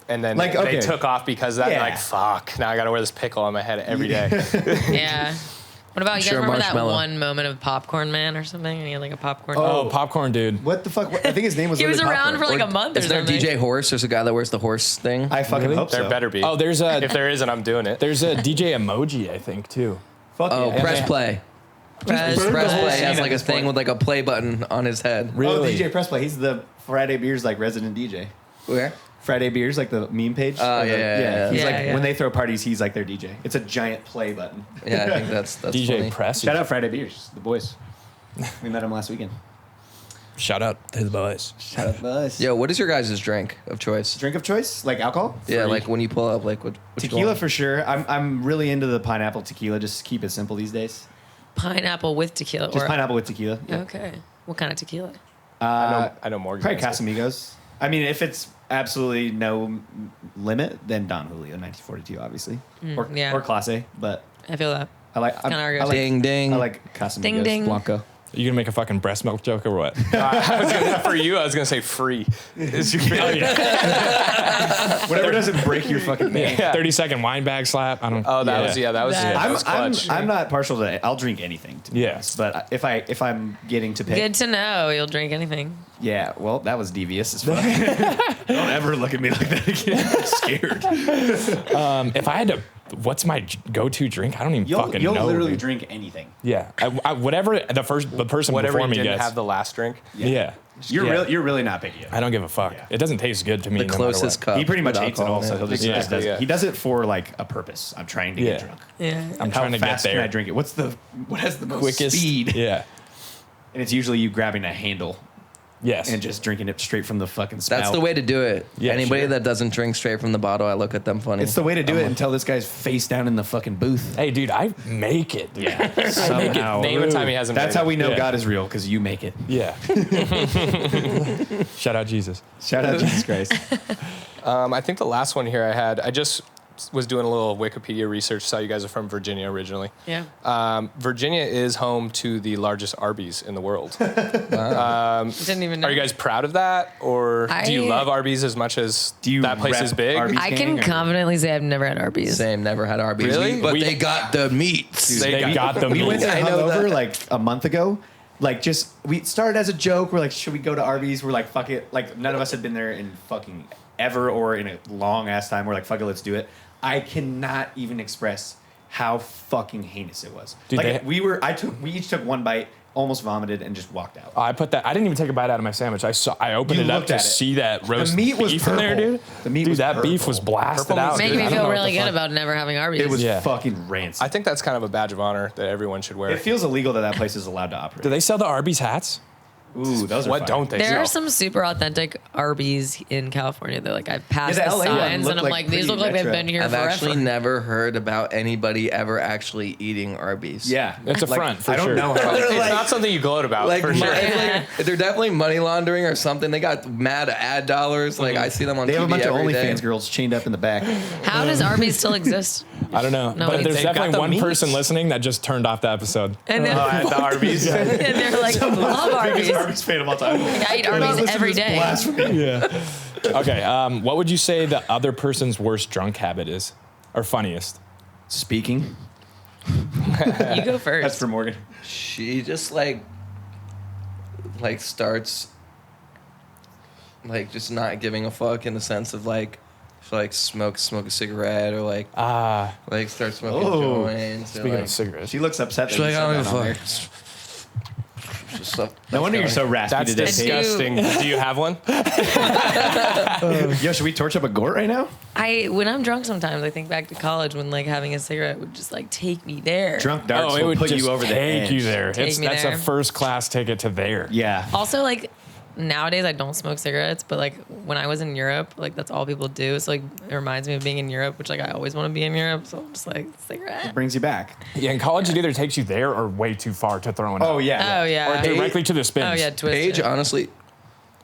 Speaker 4: And then
Speaker 2: Like, okay.
Speaker 4: they took off because of that.
Speaker 2: Yeah.
Speaker 4: They're like, fuck, now I got to wear this pickle on my head every day.
Speaker 1: Yeah. What about you guys
Speaker 3: Sure,
Speaker 1: remember
Speaker 3: Marshmallow.
Speaker 1: that one moment of Popcorn Man or something? And he had like a popcorn.
Speaker 5: Oh, popcorn, dude.
Speaker 2: What the fuck? I think his name was.
Speaker 1: He was
Speaker 2: literally
Speaker 1: around
Speaker 2: Popcorn.
Speaker 1: for like a month or
Speaker 3: Is there
Speaker 1: something.
Speaker 3: DJ Horse? There's a guy that wears the horse thing.
Speaker 2: I fucking
Speaker 5: Really?
Speaker 2: hope so.
Speaker 4: There better be.
Speaker 5: Oh, there's a
Speaker 4: If there isn't, I'm doing it.
Speaker 5: there's a DJ emoji, I think, too.
Speaker 2: Fuck
Speaker 3: Oh,
Speaker 2: yeah.
Speaker 3: press play.
Speaker 1: Press
Speaker 2: burn the
Speaker 3: Press
Speaker 2: whole
Speaker 3: play
Speaker 2: scene
Speaker 3: has
Speaker 2: at
Speaker 3: like a
Speaker 2: this
Speaker 3: thing
Speaker 2: point.
Speaker 3: with like a play button on his head.
Speaker 5: Really?
Speaker 2: Oh, DJ Pressplay. He's the Friday Beers like resident DJ.
Speaker 3: Where?
Speaker 2: Friday Beers, like the meme page.
Speaker 3: Oh,
Speaker 2: Or the-
Speaker 3: yeah.
Speaker 2: He's
Speaker 1: Yeah,
Speaker 2: like
Speaker 1: yeah.
Speaker 2: when they throw parties, he's like their DJ. It's a giant play button.
Speaker 3: Yeah, I think that's
Speaker 5: DJ
Speaker 3: funny.
Speaker 5: Press.
Speaker 2: Shout out Friday Beers, the boys. We met him last weekend.
Speaker 5: Shout out to the boys.
Speaker 2: Shout out to us.
Speaker 3: Yo, what is your guys' drink of choice?
Speaker 2: Drink of choice, like alcohol.
Speaker 3: Yeah, like when you pull up, like what you
Speaker 2: Tequila
Speaker 3: want?
Speaker 2: for sure. I'm really into the pineapple tequila. Just keep it simple these days.
Speaker 1: Pineapple with tequila.
Speaker 2: Just pineapple with tequila. Yeah.
Speaker 1: Okay. What kind of tequila?
Speaker 4: I know Morgan.
Speaker 2: Probably Casamigos. I mean, if it's absolutely no limit, then Don Julio 1942, obviously,
Speaker 1: yeah.
Speaker 2: or Clase. But
Speaker 1: I feel that.
Speaker 2: I like
Speaker 1: kinda
Speaker 2: I
Speaker 1: arguable.
Speaker 2: like,
Speaker 3: Ding, ding.
Speaker 2: I like Casamigos
Speaker 1: Ding, ding.
Speaker 2: Blanco.
Speaker 5: You gonna make a fucking breast milk joke or what?
Speaker 4: For you, I was gonna say free. Is your
Speaker 2: Whatever doesn't break your fucking name.
Speaker 5: 30-second wine bag slap. I don't.
Speaker 4: Oh, that was that was clutch.
Speaker 2: I'm not partial to it. I'll drink anything. To be
Speaker 5: Yeah.
Speaker 2: honest. But if I'm getting to pick,
Speaker 1: Good to know. You'll drink anything.
Speaker 2: yeah. Well, that was devious as fuck. Don't ever look at me like that again. I'm scared.
Speaker 5: If I had to, what's my go-to drink? I don't even fucking
Speaker 2: You'll
Speaker 5: know.
Speaker 2: literally
Speaker 5: dude.
Speaker 2: drink anything.
Speaker 5: Yeah, whatever the person
Speaker 4: Whatever
Speaker 5: before
Speaker 4: you
Speaker 5: me
Speaker 4: didn't
Speaker 5: gets.
Speaker 4: have the last drink.
Speaker 5: yeah.
Speaker 2: You're really not picky.
Speaker 5: I don't give a fuck.
Speaker 2: Yeah.
Speaker 5: It doesn't taste good to me.
Speaker 3: The
Speaker 5: no matter
Speaker 3: closest
Speaker 5: what.
Speaker 3: cup.
Speaker 2: He pretty much
Speaker 3: with
Speaker 2: hates it
Speaker 3: alcohol
Speaker 2: all, so
Speaker 3: in
Speaker 2: he'll just,
Speaker 5: Yeah.
Speaker 2: just does
Speaker 4: Yeah.
Speaker 2: it. He does it for like a purpose. I'm trying to
Speaker 5: Yeah.
Speaker 2: get drunk.
Speaker 1: Yeah.
Speaker 5: I'm
Speaker 2: How
Speaker 5: trying to get
Speaker 2: fast
Speaker 5: there.
Speaker 2: can I drink it? What has the most
Speaker 5: Quickest
Speaker 2: speed?
Speaker 5: Yeah.
Speaker 2: And it's usually you grabbing a handle
Speaker 5: Yes.
Speaker 2: and just drinking it straight from the fucking spout.
Speaker 3: That's the way to do it.
Speaker 5: Yeah,
Speaker 3: Anybody
Speaker 5: sure.
Speaker 3: that doesn't drink straight from the bottle, I look at them funny.
Speaker 2: It's the way to do it until this guy's face down in the fucking booth.
Speaker 5: Hey, dude, I make it. Dude.
Speaker 2: Yeah, somehow.
Speaker 4: Name a time he hasn't.
Speaker 2: That's
Speaker 4: made
Speaker 2: how we know
Speaker 5: Yeah.
Speaker 2: God is real, because you make it.
Speaker 5: Yeah. Shout out Jesus.
Speaker 2: Shout out Jesus Christ.
Speaker 4: I think the last one here I just was doing a little Wikipedia research. Saw you guys are from Virginia originally.
Speaker 1: Yeah.
Speaker 4: Virginia is home to the largest Arbys in the world.
Speaker 1: Didn't even know.
Speaker 4: Are you guys proud of that, or do you
Speaker 1: I-
Speaker 4: love Arby's as much as
Speaker 2: Do you
Speaker 4: that place
Speaker 2: rep
Speaker 4: is big?
Speaker 2: Arby's?
Speaker 1: I
Speaker 2: gang,
Speaker 1: can
Speaker 2: or-
Speaker 1: confidently say I've never had Arbys.
Speaker 3: Same, never had Arbys.
Speaker 4: Really?
Speaker 3: But
Speaker 5: We-
Speaker 3: they got the meats.
Speaker 5: They got the
Speaker 2: We
Speaker 5: meat.
Speaker 2: went there
Speaker 3: I know
Speaker 2: hungover
Speaker 3: that.
Speaker 2: like a month ago. Like, we started as a joke. We're like, should we go to Arby's? We're like, fuck it. Like, none of us had been there in fucking ever or in a long ass time. We're like, fuck it, let's do it. I cannot even express how fucking heinous it was.
Speaker 5: Dude,
Speaker 2: like,
Speaker 5: they-
Speaker 2: we each took one bite, almost vomited, and just walked out.
Speaker 5: I didn't even take a bite out of my sandwich. I opened
Speaker 2: You
Speaker 5: it up
Speaker 2: looked
Speaker 5: to
Speaker 2: at it.
Speaker 5: see that roast
Speaker 2: meat was
Speaker 5: beef in there,
Speaker 2: purple.
Speaker 5: dude.
Speaker 2: The meat
Speaker 5: dude,
Speaker 2: was
Speaker 5: that beef was
Speaker 2: purple.
Speaker 5: blasted
Speaker 4: Purple
Speaker 5: out.
Speaker 4: meat's
Speaker 1: Made
Speaker 5: dude.
Speaker 1: me
Speaker 5: I don't
Speaker 1: feel
Speaker 5: know what
Speaker 1: really
Speaker 5: the
Speaker 1: good
Speaker 5: fuck-
Speaker 1: about never having Arby's.
Speaker 2: It was
Speaker 5: Yeah.
Speaker 2: fucking rancid.
Speaker 4: I think that's kind of a badge of honor that everyone should wear.
Speaker 2: It feels illegal that place is allowed to operate.
Speaker 5: Do they sell the Arby's hats?
Speaker 2: Ooh, those are
Speaker 4: What
Speaker 2: fire.
Speaker 4: don't they?
Speaker 1: There
Speaker 4: sell?
Speaker 1: are some super authentic Arby's in California. They're like, I've passed
Speaker 2: Yeah,
Speaker 1: the
Speaker 2: the LA one
Speaker 1: signs
Speaker 2: looked
Speaker 1: and I'm
Speaker 2: like
Speaker 1: like, these
Speaker 2: pretty
Speaker 1: look like they've
Speaker 2: retro.
Speaker 1: been here
Speaker 3: I've
Speaker 1: forever.
Speaker 3: actually never heard about anybody ever actually eating Arby's.
Speaker 2: Yeah.
Speaker 5: It's a
Speaker 2: Like,
Speaker 5: front, for
Speaker 2: I don't
Speaker 5: sure.
Speaker 2: know how.
Speaker 4: It's
Speaker 3: Like-
Speaker 4: not something you gloat about
Speaker 3: Like,
Speaker 4: for sure.
Speaker 1: Yeah.
Speaker 3: they're definitely money laundering or something. They got mad ad dollars. Like I see them on
Speaker 2: They
Speaker 3: TV
Speaker 2: have a bunch of
Speaker 3: every day.
Speaker 2: OnlyFans girls chained up in the back.
Speaker 1: How does Arby's still exist?
Speaker 5: I don't know.
Speaker 1: No,
Speaker 5: but there's
Speaker 4: they've got
Speaker 5: definitely
Speaker 4: the
Speaker 5: one
Speaker 4: meat.
Speaker 5: person listening that just turned off the episode.
Speaker 1: And then
Speaker 4: At the Arby's.
Speaker 1: and they're like, love Arby's.
Speaker 2: Arby's fan of all time.
Speaker 1: I eat Arby's every day.
Speaker 5: Yeah. Okay. What would you say the other person's worst drunk habit is, or funniest?
Speaker 2: Speaking.
Speaker 1: You go first.
Speaker 2: That's for Morgan.
Speaker 3: She just like starts like just not giving a fuck in the sense of like she'll like smoke a cigarette or like start smoking
Speaker 2: Oh.
Speaker 3: joints. Or,
Speaker 5: Speaking
Speaker 3: like,
Speaker 5: of cigarettes.
Speaker 2: She looks upset that
Speaker 3: she's like,
Speaker 2: you
Speaker 3: I
Speaker 2: said
Speaker 3: don't
Speaker 2: that on
Speaker 3: give a
Speaker 2: there.
Speaker 3: fuck. Just stuff.
Speaker 2: No wonder you're so raspy
Speaker 4: That's
Speaker 2: today.
Speaker 4: disgusting. Do you have one?
Speaker 2: Yo, should we torch up a gourd right now?
Speaker 1: When I'm drunk sometimes I think back to college when like having a cigarette would just like take me there.
Speaker 2: Drunk darks
Speaker 5: Oh, it
Speaker 2: will
Speaker 5: would
Speaker 2: put
Speaker 5: just
Speaker 2: you over the
Speaker 5: take
Speaker 2: edge.
Speaker 5: you there.
Speaker 1: Take me
Speaker 5: That's
Speaker 1: there.
Speaker 5: a first class ticket to there.
Speaker 2: Yeah.
Speaker 1: Also, like nowadays, I don't smoke cigarettes, but like when I was in Europe, like that's all people do. So like it reminds me of being in Europe, which like I always want to be in Europe. So I'm just like cigarette.
Speaker 2: Brings you back.
Speaker 5: Yeah, in college, it either takes you there or way too far to throw in.
Speaker 2: Oh, yeah.
Speaker 1: Oh yeah.
Speaker 5: Or directly to the spins.
Speaker 1: Oh yeah. Twisted.
Speaker 3: Paige honestly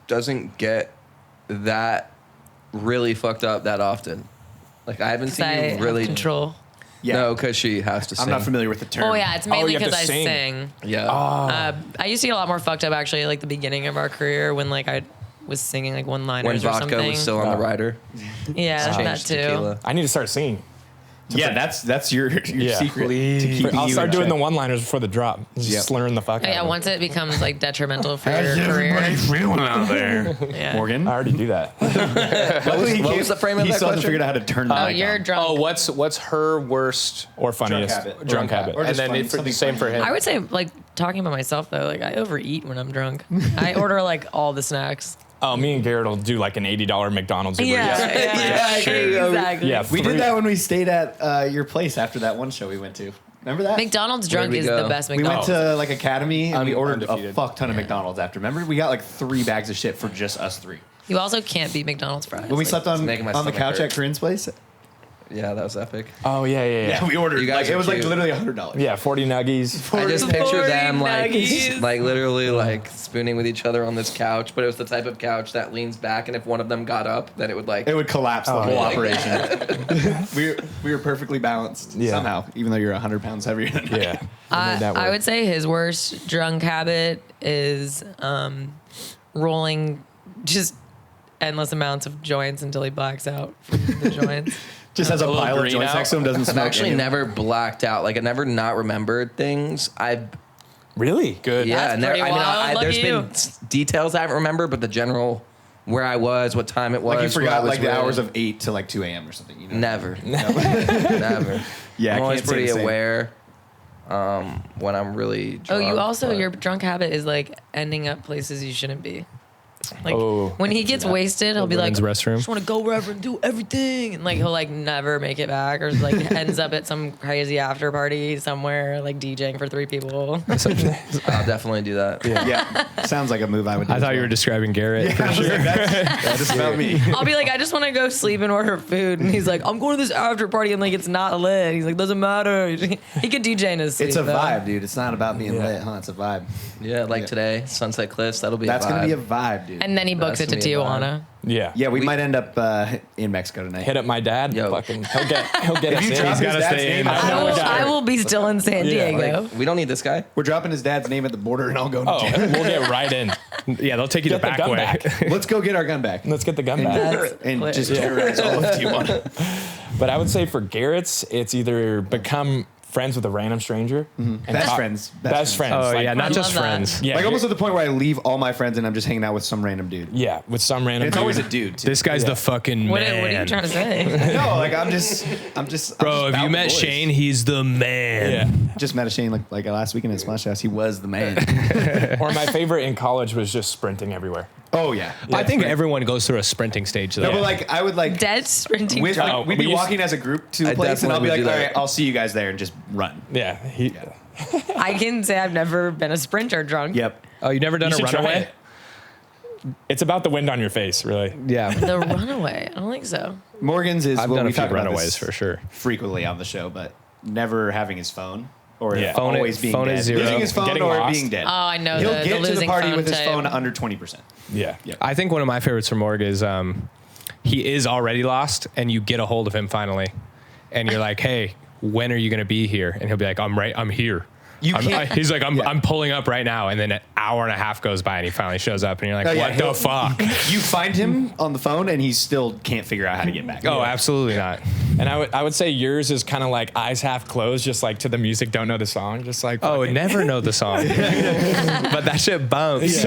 Speaker 3: doesn't get that really fucked up that often. Like I haven't
Speaker 1: 'Cause
Speaker 3: seen
Speaker 1: I
Speaker 3: you
Speaker 1: have
Speaker 3: really.
Speaker 1: control.
Speaker 2: Yeah.
Speaker 3: No, because she has to sing.
Speaker 2: I'm not familiar with the term.
Speaker 1: Oh yeah, it's mainly
Speaker 5: you have
Speaker 1: because
Speaker 5: to
Speaker 1: I
Speaker 5: sing.
Speaker 1: sing.
Speaker 3: Yeah.
Speaker 1: I used to get a lot more fucked up actually, like the beginning of our career when like I was singing like one-liners
Speaker 3: when
Speaker 1: or
Speaker 3: vodka
Speaker 1: something.
Speaker 3: was still on the rider.
Speaker 1: Yeah, that
Speaker 3: Changed
Speaker 1: too.
Speaker 3: tequila.
Speaker 5: I need to start singing.
Speaker 2: Yeah, that's your
Speaker 5: Yeah.
Speaker 2: secret.
Speaker 3: Please.
Speaker 2: To keep
Speaker 5: I'll
Speaker 2: you
Speaker 5: start
Speaker 2: in
Speaker 5: doing
Speaker 2: check.
Speaker 5: the one-liners before the drop. Just
Speaker 2: Yep.
Speaker 5: slurring the fuck
Speaker 1: Oh,
Speaker 5: out
Speaker 1: yeah,
Speaker 5: of it.
Speaker 1: once it becomes like detrimental for your career.
Speaker 2: feeling out there?
Speaker 1: Yeah.
Speaker 2: Morgan?
Speaker 5: I already do that.
Speaker 3: What was the frame of
Speaker 2: he
Speaker 3: that
Speaker 2: still hasn't
Speaker 3: question?
Speaker 2: figured out how to turn the
Speaker 1: Oh,
Speaker 2: mic
Speaker 1: you're
Speaker 2: on.
Speaker 1: drunk.
Speaker 4: Oh, what's her worst
Speaker 5: Or funniest.
Speaker 2: habit.
Speaker 5: Drunk habit.
Speaker 2: Or
Speaker 4: and
Speaker 2: just
Speaker 4: then
Speaker 2: funny,
Speaker 4: it, for the
Speaker 2: something
Speaker 4: same for
Speaker 2: funny.
Speaker 4: him.
Speaker 1: I would say like talking about myself though, like I overeat when I'm drunk. I order like all the snacks.
Speaker 5: Oh, me and Garrett will do like an $80 McDonald's. Uber Eats.
Speaker 3: Yeah,
Speaker 1: exactly.
Speaker 5: Yeah,
Speaker 2: We
Speaker 5: three-
Speaker 2: did that when we stayed at your place after that one show we went to. Remember that?
Speaker 1: McDonald's drunk
Speaker 3: we
Speaker 1: is
Speaker 3: go?
Speaker 1: the best
Speaker 2: We went
Speaker 1: McDonald's.
Speaker 2: to like Academy and we ordered a
Speaker 4: Undefeated.
Speaker 2: fuck ton of McDonald's after. Remember, we got like 3 bags of shit for just us 3.
Speaker 1: You also can't beat McDonald's fries.
Speaker 2: When we slept on
Speaker 3: making my
Speaker 2: the
Speaker 3: stomach
Speaker 2: couch
Speaker 3: hurt.
Speaker 2: at Corinne's place.
Speaker 3: Yeah, that was epic.
Speaker 5: Oh yeah.
Speaker 2: we ordered.
Speaker 3: You guys
Speaker 2: Like, it
Speaker 3: are
Speaker 2: was like
Speaker 3: cute.
Speaker 2: literally $100.
Speaker 5: Yeah, 40 nuggies.
Speaker 3: I just picture them like,
Speaker 1: nuggies.
Speaker 3: like literally like spooning with each other on this couch, but it was the type of couch that leans back, and if one of them got up, then it would like.
Speaker 2: It would collapse the whole
Speaker 3: yeah.
Speaker 2: operation. we were perfectly balanced
Speaker 5: Yeah.
Speaker 2: somehow, even though you're 100 pounds heavier than I am.
Speaker 5: Yeah. We made that
Speaker 1: I
Speaker 5: work.
Speaker 1: would say his worst drunk habit is rolling just endless amounts of joints until he blacks out from the joints.
Speaker 2: Just has a
Speaker 4: little
Speaker 2: pile of
Speaker 4: green
Speaker 2: joints
Speaker 4: out.
Speaker 2: next to him, doesn't
Speaker 3: I've
Speaker 2: smoke.
Speaker 3: actually
Speaker 2: any.
Speaker 3: never blacked out. Like I never not remembered things. I've
Speaker 5: Really
Speaker 4: Good.
Speaker 3: yeah.
Speaker 1: That's
Speaker 3: Never,
Speaker 1: pretty
Speaker 3: I mean,
Speaker 1: wild. Lucky
Speaker 3: there's
Speaker 1: you.
Speaker 3: been details I haven't remembered, but the general where I was, what time it was,
Speaker 2: Like you
Speaker 3: who I
Speaker 2: forgot
Speaker 3: was
Speaker 2: like the
Speaker 3: with.
Speaker 2: hours of 8 to like 2 a.m. or something. You know?
Speaker 3: Never, never.
Speaker 2: Yeah,
Speaker 3: I'm
Speaker 2: I
Speaker 3: always
Speaker 2: can't say
Speaker 3: pretty
Speaker 2: the same.
Speaker 3: aware when I'm really drunk.
Speaker 1: You also,
Speaker 3: but-
Speaker 1: your drunk habit is like ending up places you shouldn't be. Like
Speaker 5: Oh,
Speaker 1: when he gets wasted, he'll be like,
Speaker 4: women's restroom.
Speaker 1: I just want to go wherever and do everything. And like he'll like never make it back or like ends up at some crazy after party somewhere, like DJing for 3 people.
Speaker 3: I'll definitely do that.
Speaker 2: Yeah, sounds like a move I would do.
Speaker 4: I thought
Speaker 2: as
Speaker 4: you were
Speaker 2: well.
Speaker 4: describing Garrett.
Speaker 2: I was like, that's about me.
Speaker 1: I'll be like, I just want to go sleep and order food. And he's like, I'm going to this after party and like it's not lit. He's like, doesn't matter. He could DJ in his sleep.
Speaker 2: It's a
Speaker 1: though.
Speaker 2: vibe, dude. It's not about being lit, huh? It's a vibe.
Speaker 3: Yeah, like
Speaker 2: Yeah.
Speaker 3: today, Sunset Cliffs. That'll be.
Speaker 2: That's
Speaker 3: a
Speaker 2: gonna be a
Speaker 3: vibe.
Speaker 2: vibe, dude.
Speaker 1: And then he books
Speaker 3: That's
Speaker 1: it to
Speaker 3: gonna be a vibe.
Speaker 1: Tijuana.
Speaker 5: yeah.
Speaker 2: Yeah, we might end up in Mexico tonight.
Speaker 5: Hit up my dad.
Speaker 3: Yo.
Speaker 5: Fucking, he'll get us
Speaker 2: you
Speaker 5: in.
Speaker 2: drop
Speaker 5: He's
Speaker 2: his
Speaker 5: gotta
Speaker 2: dad's
Speaker 5: stay
Speaker 2: name,
Speaker 5: in.
Speaker 2: I know
Speaker 5: know
Speaker 2: a
Speaker 5: a guy.
Speaker 1: I will be still in San
Speaker 5: Yeah,
Speaker 1: Diego.
Speaker 3: Like, we don't need this guy.
Speaker 2: We're dropping his dad's name at the border, and I'll go.
Speaker 5: Oh, we'll get right in.
Speaker 4: Yeah, they'll take you the
Speaker 5: Get the
Speaker 4: back
Speaker 5: gun
Speaker 4: way.
Speaker 5: back.
Speaker 2: Let's go get our gun back
Speaker 5: Let's get the gun back.
Speaker 2: and
Speaker 1: lit.
Speaker 2: just terrorize all of Tijuana.
Speaker 5: But I would say for Garrett's, it's either become friends with a random stranger. And
Speaker 2: Best friends.
Speaker 5: Best friends.
Speaker 4: Oh
Speaker 5: Like,
Speaker 4: yeah, not
Speaker 1: I
Speaker 4: just
Speaker 1: love that.
Speaker 4: friends.
Speaker 5: Yeah,
Speaker 2: Like almost to the point where I leave all my friends and I'm just hanging out with some random dude.
Speaker 5: yeah, with some random.
Speaker 2: And it's
Speaker 5: dude.
Speaker 2: always a dude. Too.
Speaker 4: This guy's the fucking
Speaker 1: What,
Speaker 4: man.
Speaker 1: what are you trying to say?
Speaker 2: No, like I'm just.
Speaker 4: Bro,
Speaker 2: I'm
Speaker 4: if
Speaker 2: just
Speaker 4: you met
Speaker 2: boys.
Speaker 4: Shane, he's the man.
Speaker 5: Yeah.
Speaker 2: Just met a Shane like last weekend at Splash House. He was the man.
Speaker 5: Or my favorite in college was just sprinting everywhere.
Speaker 2: Oh yeah.
Speaker 4: I think everyone goes through a sprinting stage though.
Speaker 2: No, but like I would like.
Speaker 1: Dead sprinting
Speaker 2: With,
Speaker 1: drunk.
Speaker 2: like, we'd
Speaker 5: we
Speaker 2: be
Speaker 5: used-
Speaker 2: walking as a group to a
Speaker 3: I
Speaker 2: place, and I'll be
Speaker 3: definitely
Speaker 2: like,
Speaker 3: would
Speaker 2: "All
Speaker 3: do
Speaker 2: right,
Speaker 3: that.
Speaker 2: I'll see you guys there," and just run.
Speaker 5: Yeah.
Speaker 1: I can say I've never been a sprinter drunk.
Speaker 2: Yep.
Speaker 4: Oh, you never done
Speaker 5: You
Speaker 4: a
Speaker 5: should try
Speaker 4: runaway?
Speaker 5: it. It's about the wind on your face, really.
Speaker 4: Yeah.
Speaker 1: The runaway. I don't think so.
Speaker 2: Morgan's is
Speaker 4: I've
Speaker 2: what
Speaker 4: done
Speaker 2: we
Speaker 4: a few
Speaker 2: talk about
Speaker 4: runaways
Speaker 2: this
Speaker 4: for sure.
Speaker 2: frequently on the show, but never having his phone or
Speaker 5: Yeah.
Speaker 4: Phone
Speaker 2: always
Speaker 4: it-
Speaker 2: being
Speaker 4: phone
Speaker 2: dead.
Speaker 4: is zero.
Speaker 2: Losing his phone
Speaker 5: Getting
Speaker 2: or
Speaker 5: lost.
Speaker 2: being dead.
Speaker 1: Oh, I know
Speaker 2: He'll
Speaker 1: the
Speaker 2: get to the
Speaker 1: losing
Speaker 2: party
Speaker 1: phone
Speaker 2: with his
Speaker 1: type.
Speaker 2: phone under 20%.
Speaker 5: Yeah.
Speaker 2: Yeah.
Speaker 4: I think one of my favorites from Morg is he is already lost and you get a hold of him finally. And you're like, hey, when are you going to be here? And he'll be like, I'm here.
Speaker 2: You can't-
Speaker 4: He's like,
Speaker 2: Yeah.
Speaker 4: I'm pulling up right now. And then an hour and a half goes by and he finally shows up and you're like,
Speaker 2: Oh, yeah,
Speaker 4: what
Speaker 2: he'll-
Speaker 4: the fuck?
Speaker 2: You find him on the phone and he still can't figure out how to get back.
Speaker 4: Oh, absolutely not.
Speaker 5: And I would say yours is kind of like eyes half closed, just like to the music, don't know the song, just like
Speaker 4: Oh,
Speaker 5: fucking-
Speaker 4: never know the song. But that shit bumps.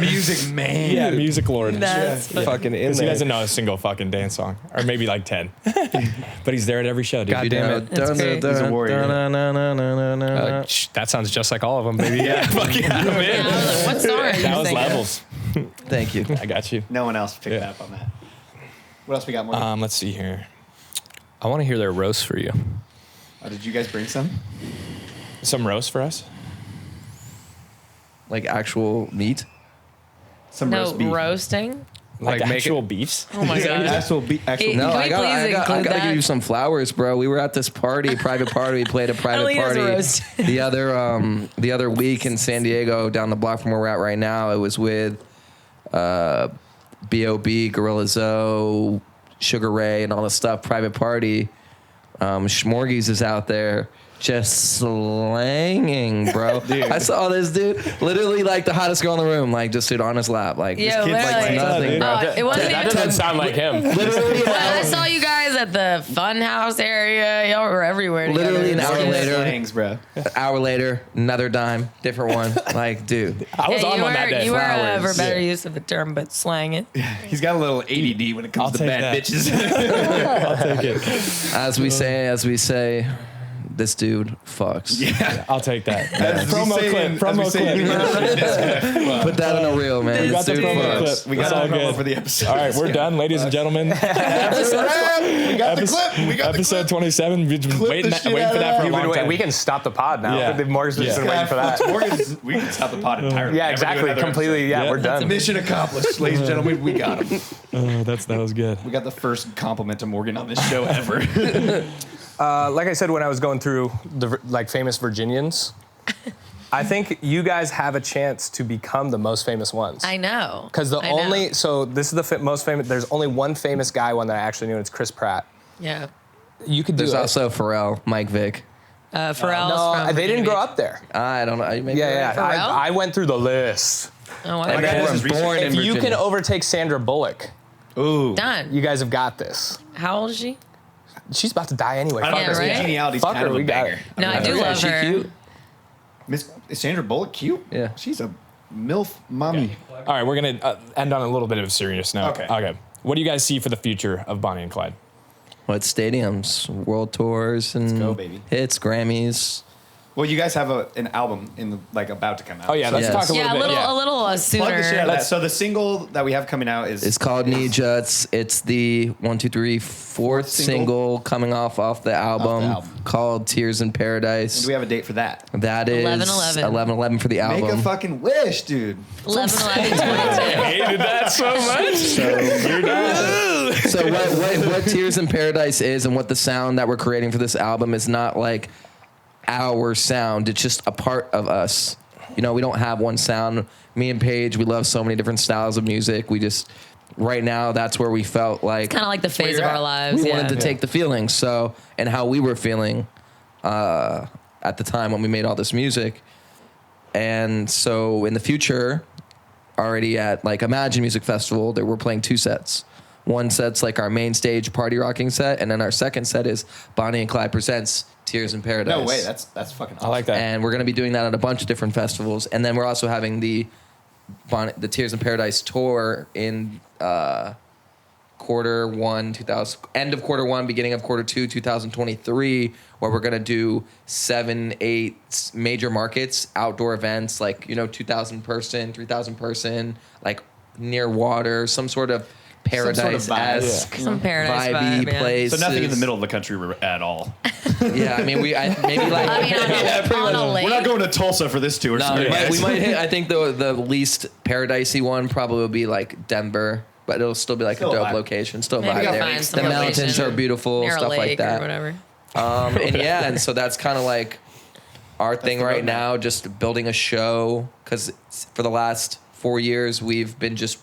Speaker 2: music man.
Speaker 5: yeah, music lord.
Speaker 1: That's funny.
Speaker 4: Fucking in
Speaker 5: Because he
Speaker 4: there.
Speaker 5: doesn't know a single fucking dance song, or maybe like 10. But he's there at every show, dude.
Speaker 4: God damn it.
Speaker 1: That's great.
Speaker 2: He's a warrior.
Speaker 4: That sounds just like all of them, baby. Yeah. Fuck yeah, I'm in.
Speaker 1: What song are you
Speaker 5: That was
Speaker 1: singing?
Speaker 5: levels.
Speaker 3: Thank you.
Speaker 5: I got you.
Speaker 2: No one else picked
Speaker 5: Yeah.
Speaker 2: up on that. What else we got, Morgan?
Speaker 5: Let's see here. I want to hear their roast for you.
Speaker 2: Did you guys bring some?
Speaker 5: Some roast for us?
Speaker 3: Like actual meat.
Speaker 2: Some
Speaker 1: No,
Speaker 2: roast beef.
Speaker 1: roasting?
Speaker 5: Like,
Speaker 4: Like make
Speaker 5: actual
Speaker 4: it-
Speaker 5: beefs?
Speaker 1: Oh my God.
Speaker 2: Actual
Speaker 1: Hey,
Speaker 3: No,
Speaker 1: Can we
Speaker 3: I got
Speaker 1: please
Speaker 3: I
Speaker 1: include
Speaker 3: gotta
Speaker 1: that?
Speaker 3: give you some flowers, bro. We were at this party, private party. We played a private
Speaker 1: think that's a
Speaker 3: party
Speaker 1: roast.
Speaker 3: the other week in San Diego, down the block from where we're at right now. It was with B.O.B., Gorilla Zoe, Sugar Ray, and all this stuff. Private party. Schmorgies is out there just slanging, bro. I saw this dude, literally like the hottest girl in the room, like just stood on his lap, like
Speaker 1: Yeah,
Speaker 3: this kid's like
Speaker 1: literally.
Speaker 3: nothing, bro.
Speaker 1: Oh, it wasn't
Speaker 5: That
Speaker 1: even.
Speaker 5: doesn't sound like him.
Speaker 3: Literally,
Speaker 1: Well, I saw you guys at the Funhouse area. Y'all were everywhere.
Speaker 3: Literally
Speaker 1: together.
Speaker 3: an hour
Speaker 1: It's
Speaker 3: later.
Speaker 2: Thanks, bro.
Speaker 3: an hour later, another dime, different one. Like, dude.
Speaker 5: I was
Speaker 1: Yeah,
Speaker 5: on
Speaker 1: you
Speaker 5: one that
Speaker 1: were,
Speaker 5: day.
Speaker 1: you were
Speaker 2: Flowers.
Speaker 1: for better use of the term, but slang it.
Speaker 2: He's got a little ADD when it comes
Speaker 5: I'll
Speaker 2: to
Speaker 5: take
Speaker 2: bad
Speaker 5: that.
Speaker 2: bitches.
Speaker 5: I'll take it.
Speaker 3: As we say, this dude fucks.
Speaker 2: Yeah.
Speaker 5: I'll take that.
Speaker 2: As we
Speaker 5: Promo
Speaker 2: say
Speaker 5: clip.
Speaker 2: in-
Speaker 5: Promo
Speaker 2: as we say in
Speaker 5: clip.
Speaker 2: English,
Speaker 3: Put that on a reel, man.
Speaker 5: We got the
Speaker 3: This dude
Speaker 5: promo
Speaker 3: fucks.
Speaker 5: clip.
Speaker 2: we got
Speaker 5: It's
Speaker 2: a
Speaker 5: all
Speaker 2: promo
Speaker 5: good.
Speaker 2: for the episode.
Speaker 5: All right, we're done, ladies and gentlemen.
Speaker 2: We got the clip. We got the
Speaker 5: Episode
Speaker 2: clip.
Speaker 5: 27. We've been
Speaker 2: Clip
Speaker 5: waiting
Speaker 2: the shit
Speaker 5: for
Speaker 2: out of
Speaker 5: that for a
Speaker 2: that.
Speaker 5: long time.
Speaker 4: We can stop the pod now.
Speaker 5: Yeah.
Speaker 4: Morgan's just been
Speaker 5: Yeah.
Speaker 4: waiting for that.
Speaker 2: We can stop the pod entirely.
Speaker 4: Yeah,
Speaker 2: Never do
Speaker 4: exactly.
Speaker 2: another
Speaker 4: Completely. Yeah,
Speaker 5: Yeah.
Speaker 4: we're done.
Speaker 2: Mission accomplished, ladies and gentlemen. We got him.
Speaker 5: Oh, that was good.
Speaker 2: We got the first compliment to Morgan on this show ever.
Speaker 4: Like I said when I was going through the famous Virginians, I think you guys have a chance to become the most famous ones.
Speaker 1: I know.
Speaker 4: Because
Speaker 1: I know.
Speaker 4: this is the most famous. There's only one famous guy one that I actually knew, and it's Chris Pratt.
Speaker 1: Yeah.
Speaker 4: You could do
Speaker 3: There's
Speaker 4: it.
Speaker 3: also Pharrell, Mike Vick.
Speaker 1: Pharrell's
Speaker 4: No,
Speaker 1: from
Speaker 4: they didn't
Speaker 1: Virginia
Speaker 4: grow
Speaker 1: Beach.
Speaker 4: up there.
Speaker 3: I don't know. Maybe
Speaker 4: Yeah, yeah.
Speaker 1: Pharrell?
Speaker 4: I went through the list.
Speaker 1: Oh, wow.
Speaker 4: And
Speaker 2: guy
Speaker 4: then
Speaker 2: does his research.
Speaker 3: born in
Speaker 4: if you can
Speaker 3: Virginia.
Speaker 4: overtake Sandra Bullock,
Speaker 2: Ooh.
Speaker 1: Done.
Speaker 4: you guys have got this.
Speaker 1: How old is she?
Speaker 4: She's about to die anyway.
Speaker 2: I don't
Speaker 4: Fuck
Speaker 2: know.
Speaker 4: her.
Speaker 1: right?
Speaker 2: Congeniality's
Speaker 4: Fuck
Speaker 2: kind
Speaker 4: her,
Speaker 2: of a
Speaker 4: we got
Speaker 2: banger.
Speaker 1: No, I do
Speaker 3: Yeah,
Speaker 1: love
Speaker 3: is she
Speaker 1: her.
Speaker 3: cute?
Speaker 2: Is Sandra Bullock cute?
Speaker 3: Yeah.
Speaker 2: She's a MILF mommy.
Speaker 5: All right, we're going to end on a little bit of a serious note.
Speaker 2: Okay.
Speaker 5: What do you guys see for the future of Bonnie and Clyde?
Speaker 3: What stadiums, world tours, and
Speaker 2: go, baby.
Speaker 3: hits, Grammys.
Speaker 2: Well, you guys have an album about to come out.
Speaker 5: Oh, yeah, let's
Speaker 3: Yes.
Speaker 5: talk a little
Speaker 1: Yeah,
Speaker 5: bit.
Speaker 1: a little
Speaker 2: Plug
Speaker 1: sooner.
Speaker 2: the shit out of that. So the single that we have coming out is
Speaker 3: It's called Knee Juts. It's the 1, 2, 3, fourth single coming off the album,
Speaker 2: album.
Speaker 3: called Tears in Paradise.
Speaker 2: Do we have a date for that?
Speaker 3: That is
Speaker 1: 11/11.
Speaker 3: 11/11 for the
Speaker 2: Make a
Speaker 3: album.
Speaker 2: fucking wish, dude.
Speaker 1: 11/11/22.
Speaker 5: Hated that so much.
Speaker 3: So what Tears in Paradise is and what the sound that we're creating for this album is not like our sound. It's just a part of us. You know, we don't have one sound. Me and Paige, we love so many different styles of music. We just, right now, that's where we felt like
Speaker 1: Kind of like the phase
Speaker 2: you're
Speaker 1: of our
Speaker 2: at.
Speaker 1: lives.
Speaker 3: we
Speaker 1: yeah.
Speaker 3: wanted to take the feelings. So, and how we were feeling at the time when we made all this music. And so in the future, already at like Imagine Music Festival, that we're playing 2 sets. One set's like our main stage party rocking set, and then our second set is Bonnie and Clyde presents Tears in Paradise.
Speaker 2: No way. That's fucking awesome.
Speaker 5: I like that.
Speaker 3: And we're going to be doing that at a bunch of different festivals, and then we're also having the Tears in Paradise tour in quarter one, end of quarter one, beginning of quarter two, 2023, where we're gonna do 7-8 major markets, outdoor events, like 2,000 person, 3,000 person, like near water, some sort of paradise-esque,
Speaker 1: Some paradise
Speaker 3: vibey
Speaker 1: vibe, yeah.
Speaker 3: place.
Speaker 2: So nothing in the middle of the country at all.
Speaker 3: Yeah, I mean, maybe like.
Speaker 1: I mean, on a lake.
Speaker 2: We're not going to Tulsa for this tour.
Speaker 3: No,
Speaker 2: sorry, guys.
Speaker 3: we might hit. I think the least paradisey one probably will be like Denver, but it'll still be like
Speaker 2: Still
Speaker 3: a dope
Speaker 2: vibe.
Speaker 3: location. Still
Speaker 1: Maybe
Speaker 3: vibe
Speaker 1: we'll
Speaker 3: there.
Speaker 1: find
Speaker 3: The
Speaker 1: some
Speaker 3: mountains
Speaker 1: location
Speaker 3: are beautiful,
Speaker 1: near a
Speaker 3: stuff like
Speaker 1: lake
Speaker 3: that.
Speaker 1: or whatever.
Speaker 3: And yeah, and so that's kind of like our thing
Speaker 2: the
Speaker 3: right
Speaker 2: roadmap.
Speaker 3: now, just building a show. Because for the last 4 years, we've been just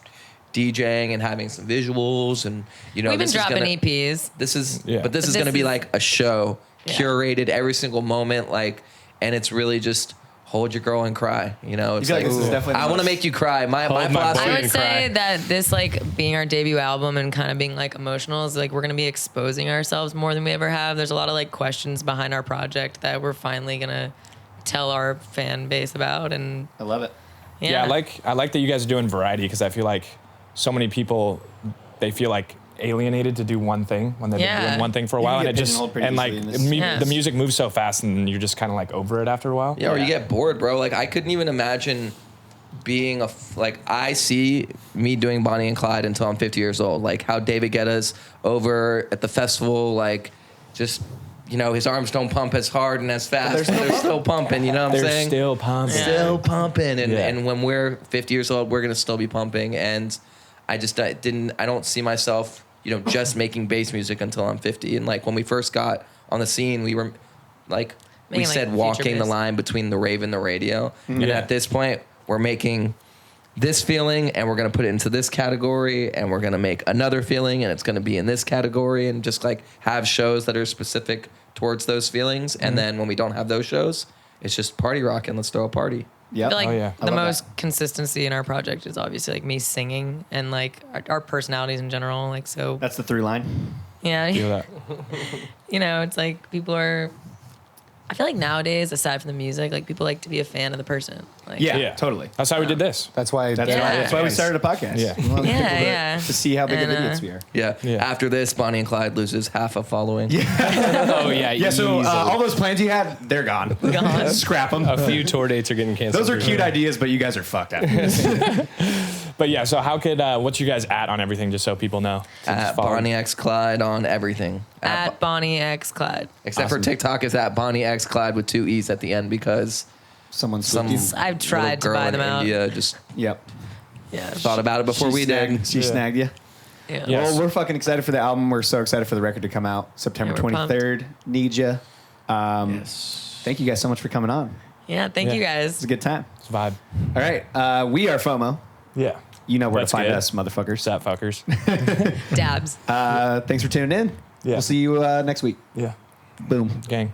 Speaker 3: DJing and having some visuals, and
Speaker 1: We've been
Speaker 3: this is
Speaker 1: dropping
Speaker 3: gonna-
Speaker 1: EPs.
Speaker 3: This is,
Speaker 5: Yeah.
Speaker 3: but this
Speaker 1: But
Speaker 3: is
Speaker 1: this
Speaker 3: going to be
Speaker 1: is-
Speaker 3: like a show,
Speaker 1: Yeah.
Speaker 3: curated every single moment, like, and it's really just hold your girl and cry. It's
Speaker 2: feel like this is definitely the
Speaker 3: I want to
Speaker 2: most-
Speaker 3: make you cry. My
Speaker 5: Hold my
Speaker 3: philosophy.
Speaker 5: boy.
Speaker 1: I
Speaker 5: and
Speaker 1: would say
Speaker 5: cry.
Speaker 1: that this, like, being our debut album and kind of being, like, emotional is, like, we're going to be exposing ourselves more than we ever have. There's a lot of, like, questions behind our project that we're finally going to tell our fan base about. And,
Speaker 2: I love it.
Speaker 5: Yeah, I like that you guys are doing variety, because I feel like so many people, they feel like alienated to do one thing when they've been
Speaker 1: Yeah.
Speaker 5: doing one thing for a
Speaker 2: You
Speaker 5: while,
Speaker 2: can
Speaker 5: and
Speaker 2: get
Speaker 5: it just
Speaker 2: pigeonholed pretty
Speaker 5: and like
Speaker 2: easily in this.
Speaker 1: Yeah.
Speaker 5: the music moves so fast, and you're just kind of like over it after a while.
Speaker 3: Yeah, or you get bored, bro. Like I couldn't even imagine being I see me doing Bonnie and Clyde until I'm 50 years old. Like how David Guetta's over at the festival, like just his arms don't pump as hard and as fast, but they're still pumping. You know what I'm
Speaker 5: They're
Speaker 3: saying?
Speaker 5: still pumping.
Speaker 3: Still pumping, and
Speaker 5: Yeah.
Speaker 3: and when we're 50 years old, we're gonna still be pumping. And I don't see myself, just making bass music until I'm 50. And like when we first got on the scene, we were like, we
Speaker 1: Making, like,
Speaker 3: said
Speaker 1: future
Speaker 3: walking the
Speaker 1: bass.
Speaker 3: line between the rave and the radio. And
Speaker 5: Yeah.
Speaker 3: at this point, we're making this feeling, and we're gonna put it into this category, and we're gonna make another feeling, and it's gonna be in this category, and just like have shows that are specific towards those feelings. And then when we don't have those shows, it's just party rock and let's throw a party.
Speaker 2: Yeah.
Speaker 1: I feel like
Speaker 5: Oh, yeah.
Speaker 2: I
Speaker 1: the
Speaker 2: love
Speaker 1: most consistency in our project is obviously like me singing and like our personalities in general. Like, so
Speaker 2: That's the through line.
Speaker 1: yeah,
Speaker 5: Feel that.
Speaker 1: it's like people are, I feel like nowadays, aside from the music, like people like to be a fan of the person. Like,
Speaker 2: Yeah, totally.
Speaker 5: That's how we did this.
Speaker 4: That's why.
Speaker 2: That's why we started a podcast.
Speaker 5: Yeah.
Speaker 2: We want people
Speaker 1: Yeah.
Speaker 2: to see how big of
Speaker 1: And,
Speaker 2: idiots we are.
Speaker 3: Yeah.
Speaker 5: Yeah.
Speaker 3: After this, Bonnie and Clyde loses half a following.
Speaker 4: Oh yeah.
Speaker 2: Yeah, so
Speaker 4: easily.
Speaker 2: all those plans you had, they're gone.
Speaker 1: Gone.
Speaker 2: Scrap them.
Speaker 4: a few tour dates are getting canceled.
Speaker 2: Those are cute ideas, but you guys are fucked after this.
Speaker 5: But yeah, so how could what's you guys at on everything, just so people know? So just
Speaker 3: At
Speaker 5: follow-
Speaker 3: Bonnie X Clyde on everything.
Speaker 1: At Bonnie X Clyde.
Speaker 3: Except for TikTok is at Bonnie X Clyde with 2 E's at the end because
Speaker 2: Someone
Speaker 3: some
Speaker 2: slipped you.
Speaker 1: I've tried to
Speaker 3: little girl
Speaker 1: buy
Speaker 3: in
Speaker 1: them out.
Speaker 3: India just
Speaker 2: Yep.
Speaker 1: Yeah.
Speaker 3: thought about it before we did.
Speaker 2: She snagged you.
Speaker 1: Yeah.
Speaker 5: Yeah.
Speaker 2: Well, we're fucking excited for the album. We're so excited for the record to come out September
Speaker 1: Yeah, we're pumped.
Speaker 2: 23rd. Need ya.
Speaker 3: Yes.
Speaker 2: Thank you guys so much for coming on.
Speaker 1: Yeah. Thank
Speaker 5: Yeah.
Speaker 1: you
Speaker 2: It's
Speaker 1: guys.
Speaker 2: a good time.
Speaker 5: It's a vibe.
Speaker 2: All right. We are FOMO.
Speaker 5: Yeah.
Speaker 2: You know where
Speaker 5: That's
Speaker 2: to find
Speaker 5: good.
Speaker 2: us, motherfuckers.
Speaker 5: That fuckers.
Speaker 1: Dabs.
Speaker 2: Thanks for tuning in.
Speaker 5: Yeah.
Speaker 2: We'll see you next week.
Speaker 5: Yeah.
Speaker 2: Boom.
Speaker 5: Gang.